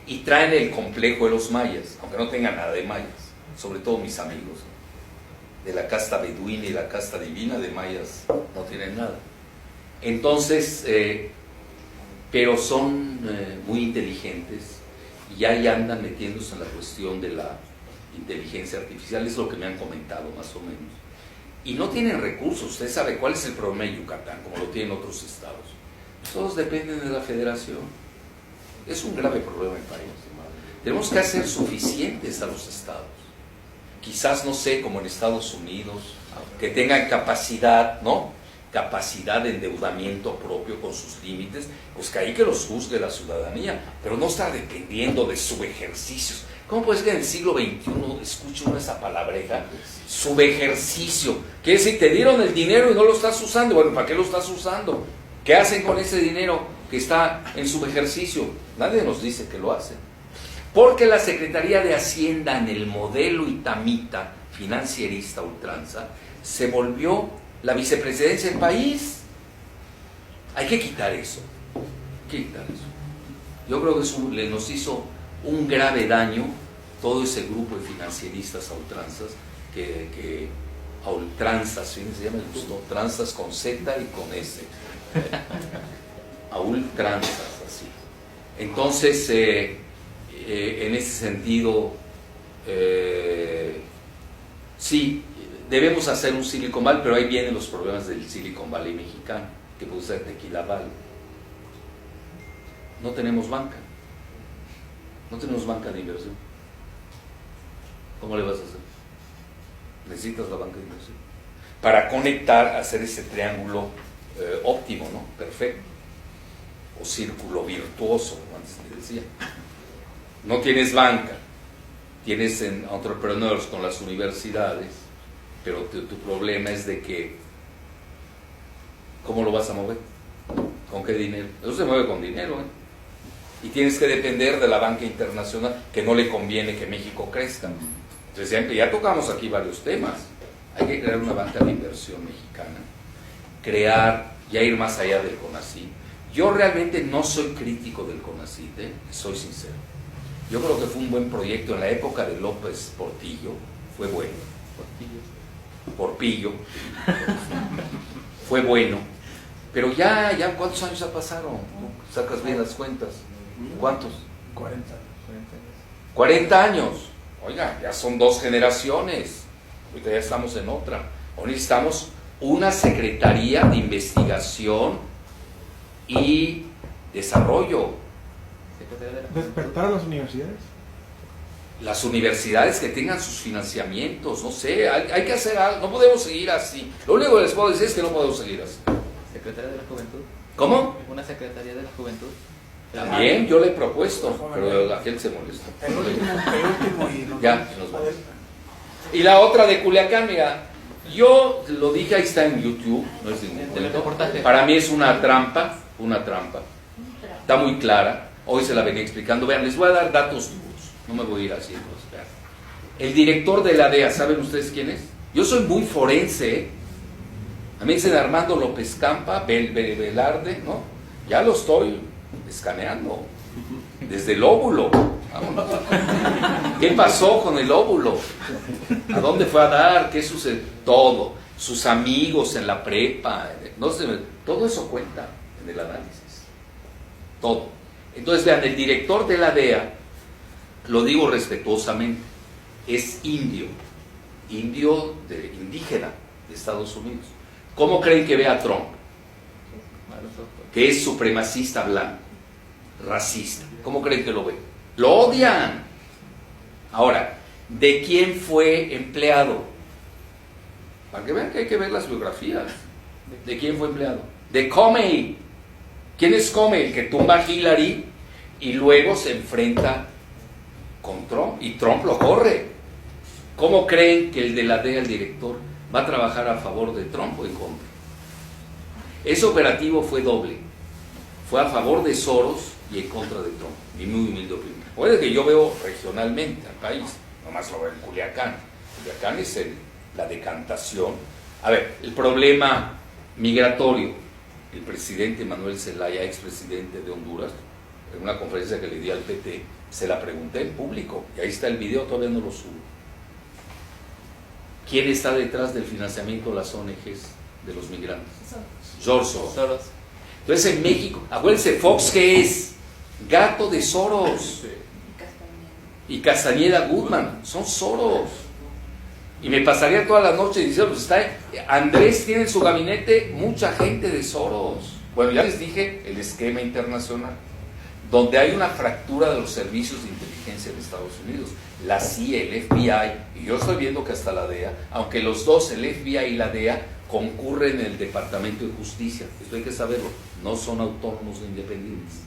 y traen el complejo de los mayas, aunque no tengan nada de mayas, sobre todo mis amigos de la casta beduina y la casta divina, de mayas no tienen nada. Entonces, pero son muy inteligentes y ahí andan metiéndose en la cuestión de la inteligencia artificial, es lo que me han comentado más o menos. Y no tienen recursos. Usted sabe cuál es el problema de Yucatán, como lo tienen otros estados. Todos dependen de la federación. Es un grave problema en el país. Tenemos que hacer suficientes a los estados. Quizás, no sé, como en Estados Unidos, que tengan capacidad, ¿no? Capacidad de endeudamiento propio con sus límites, pues que ahí que los juzgue la ciudadanía, pero no estar dependiendo de subejercicios. ¿Cómo puede ser que en el siglo XXI escuche uno esa palabreja? Subejercicio. Quiere decir, te dieron el dinero y no lo estás usando. Bueno, ¿para qué lo estás usando? ¿Qué hacen con ese dinero que está en subejercicio? Nadie nos dice que lo hacen. Porque la Secretaría de Hacienda, en el modelo itamita, financierista ultranza, se volvió la vicepresidencia del país. Hay que quitar eso. Yo creo que eso nos hizo un grave daño, todo ese grupo de financieristas a ultranzas, a ultranzas, ¿sí? Se llama el gusto, tranzas con Z y con S. A ultranzas, así. Entonces, en ese sentido, sí, debemos hacer un Silicon Valley, pero ahí vienen los problemas del Silicon Valley mexicano, que puede ser Tequila Valley. No tenemos banca de inversión. ¿Cómo le vas a hacer? Necesitas la banca de inversión para conectar, hacer ese triángulo óptimo, ¿no? Perfecto, o círculo virtuoso, como antes le decía. No tienes banca, tienes entrepreneurs con las universidades, pero tu problema es de que, ¿cómo lo vas a mover? ¿Con qué dinero? Eso se mueve con dinero, ¿eh? Y tienes que depender de la banca internacional, que no le conviene que México crezca. Entonces ya tocamos aquí varios temas. Hay que crear una banca de inversión mexicana, ya ir más allá del CONACYT. Yo realmente no soy crítico del CONACYT, soy sincero. Yo creo que fue un buen proyecto en la época de López Portillo, fue bueno. Porpillo. Fue bueno. Pero ya ¿cuántos años ya pasaron? Sacas bien las cuentas. ¿Cuántos? 40 años. Oiga, ya son 2 generaciones. Ahorita ya estamos en otra. Hoy necesitamos una Secretaría de Investigación y Desarrollo. ¿Despertar a las universidades? las universidades que tengan sus financiamientos, no sé, hay que hacer algo, no podemos seguir así. Lo único que les puedo decir es que no podemos seguir así. Secretaría de la Juventud. ¿Cómo? Una Secretaría de la Juventud. También yo le he propuesto, pero la gente se molesta. El último y ya, nos vamos. Y la otra de Culiacán, mira, yo lo dije, ahí está en YouTube, no es intento. Para mí es una trampa, está muy clara, hoy se la venía explicando. Vean, les voy a dar datos duros, no me voy a ir así. Vean. El director de la DEA, ¿saben ustedes quién es? Yo soy muy forense, ¿eh? A mí dicen Armando López Campa, Velarde, ¿no? Ya lo estoy escaneando, desde el óvulo. Vámonos. ¿Qué pasó con el óvulo? ¿A dónde fue a dar? ¿Qué sucedió? Todo. Sus amigos en la prepa, no sé, todo eso cuenta en el análisis. Todo. Entonces vean, el director de la DEA, lo digo respetuosamente, es indígena de Estados Unidos. ¿Cómo creen que ve a Trump? Que es supremacista blanco, racista. ¿Cómo creen que lo ve? Lo odian. Ahora, ¿de quién fue empleado? Para que vean que hay que ver las biografías. ¿De quién fue empleado? De Comey. ¿Quién es Comey? El que tumba a Hillary y luego se enfrenta con Trump y Trump lo corre. ¿Cómo creen que el de la DEA, el director, va a trabajar a favor de Trump o en contra? Ese operativo fue doble. Fue a favor de Soros y en contra de Trump. Mi muy humilde opinión. Puede que yo veo regionalmente al país, nomás lo veo en Culiacán. Culiacán es la decantación. A ver, el problema migratorio. El presidente Manuel Zelaya, expresidente de Honduras, en una conferencia que le di al PT, se la pregunté en público, y ahí está el video, todavía no lo subo. ¿Quién está detrás del financiamiento de las ONGs de los migrantes? George Soros. Entonces en México, acuérdense, Fox, ¿qué es? Gato de Soros. Y Castañeda Goodman, son Soros. Y me pasaría toda la noche diciendo, pues Andrés tiene en su gabinete mucha gente de Soros. Bueno, ya les dije el esquema internacional, donde hay una fractura de los servicios de inteligencia de Estados Unidos, la CIA, el FBI, y yo estoy viendo que hasta la DEA, aunque los dos, el FBI y la DEA, concurren en el Departamento de Justicia, esto hay que saberlo, no son autónomos o independientes,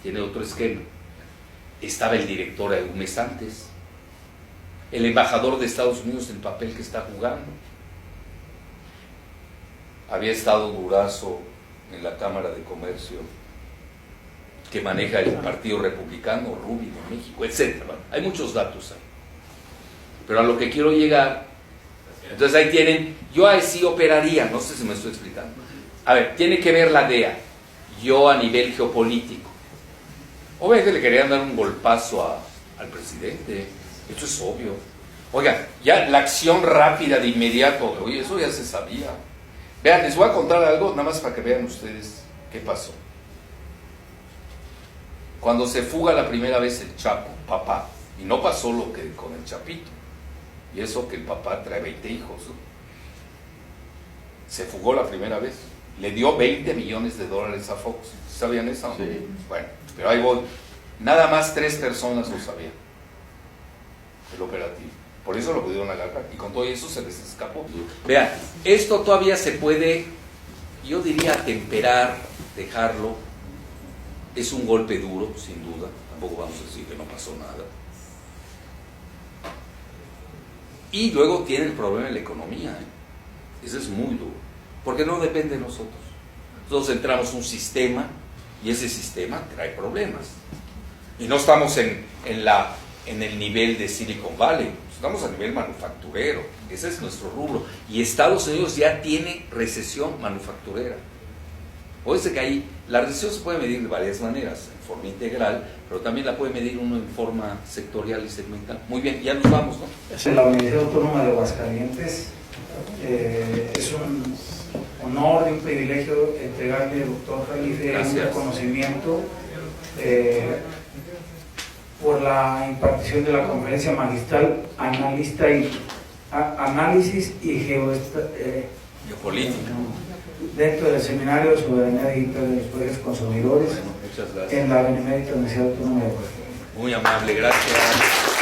tiene otro esquema. Estaba el director un mes antes, el embajador de Estados Unidos, el papel que está jugando. Había estado Durazo en la Cámara de Comercio, que maneja el Partido Republicano, Rubio en México, etc. Hay muchos datos ahí. Pero a lo que quiero llegar, entonces ahí tienen, yo ahí sí operaría, no sé si me estoy explicando. A ver, tiene que ver la DEA, yo a nivel geopolítico. Obviamente le querían dar un golpazo al presidente, esto es obvio. Oigan, ya la acción rápida de inmediato, oye, eso ya se sabía. Vean, les voy a contar algo, nada más para que vean ustedes qué pasó. Cuando se fuga la primera vez el Chapo, papá, y no pasó lo que con el Chapito, y eso que el papá trae 20 hijos, ¿no? Se fugó la primera vez, le dio $20 millones a Fox. ¿Sabían eso? Sí. Bueno, pero ahí voy. Nada más 3 personas lo sabían, el operativo. Por eso lo pudieron agarrar, y con todo eso se les escapó. Vean, esto todavía se puede, yo diría, temperar, dejarlo. Es un golpe duro, sin duda, tampoco vamos a decir que no pasó nada. Y luego tiene el problema de la economía, ¿eh? Ese es muy duro, porque no depende de nosotros. Nosotros entramos en un sistema, y ese sistema trae problemas. Y no estamos en el nivel de Silicon Valley, estamos a nivel manufacturero, ese es nuestro rubro. Y Estados Unidos ya tiene recesión manufacturera. Oye, que ahí la recesión se puede medir de varias maneras, en forma integral, pero también la puede medir uno en forma sectorial y segmental. Muy bien, ya nos vamos, ¿no? Es en la Universidad Autónoma de Aguascalientes. Es un honor y un privilegio entregarle al doctor Jalife un reconocimiento por la impartición de la conferencia magistral Análisis y Geopolítica dentro del Seminario de Soberanía Digital de los Poderes Consumidores en la Benemérita Universidad Autónoma de Aguascalientes. Muy amable, gracias.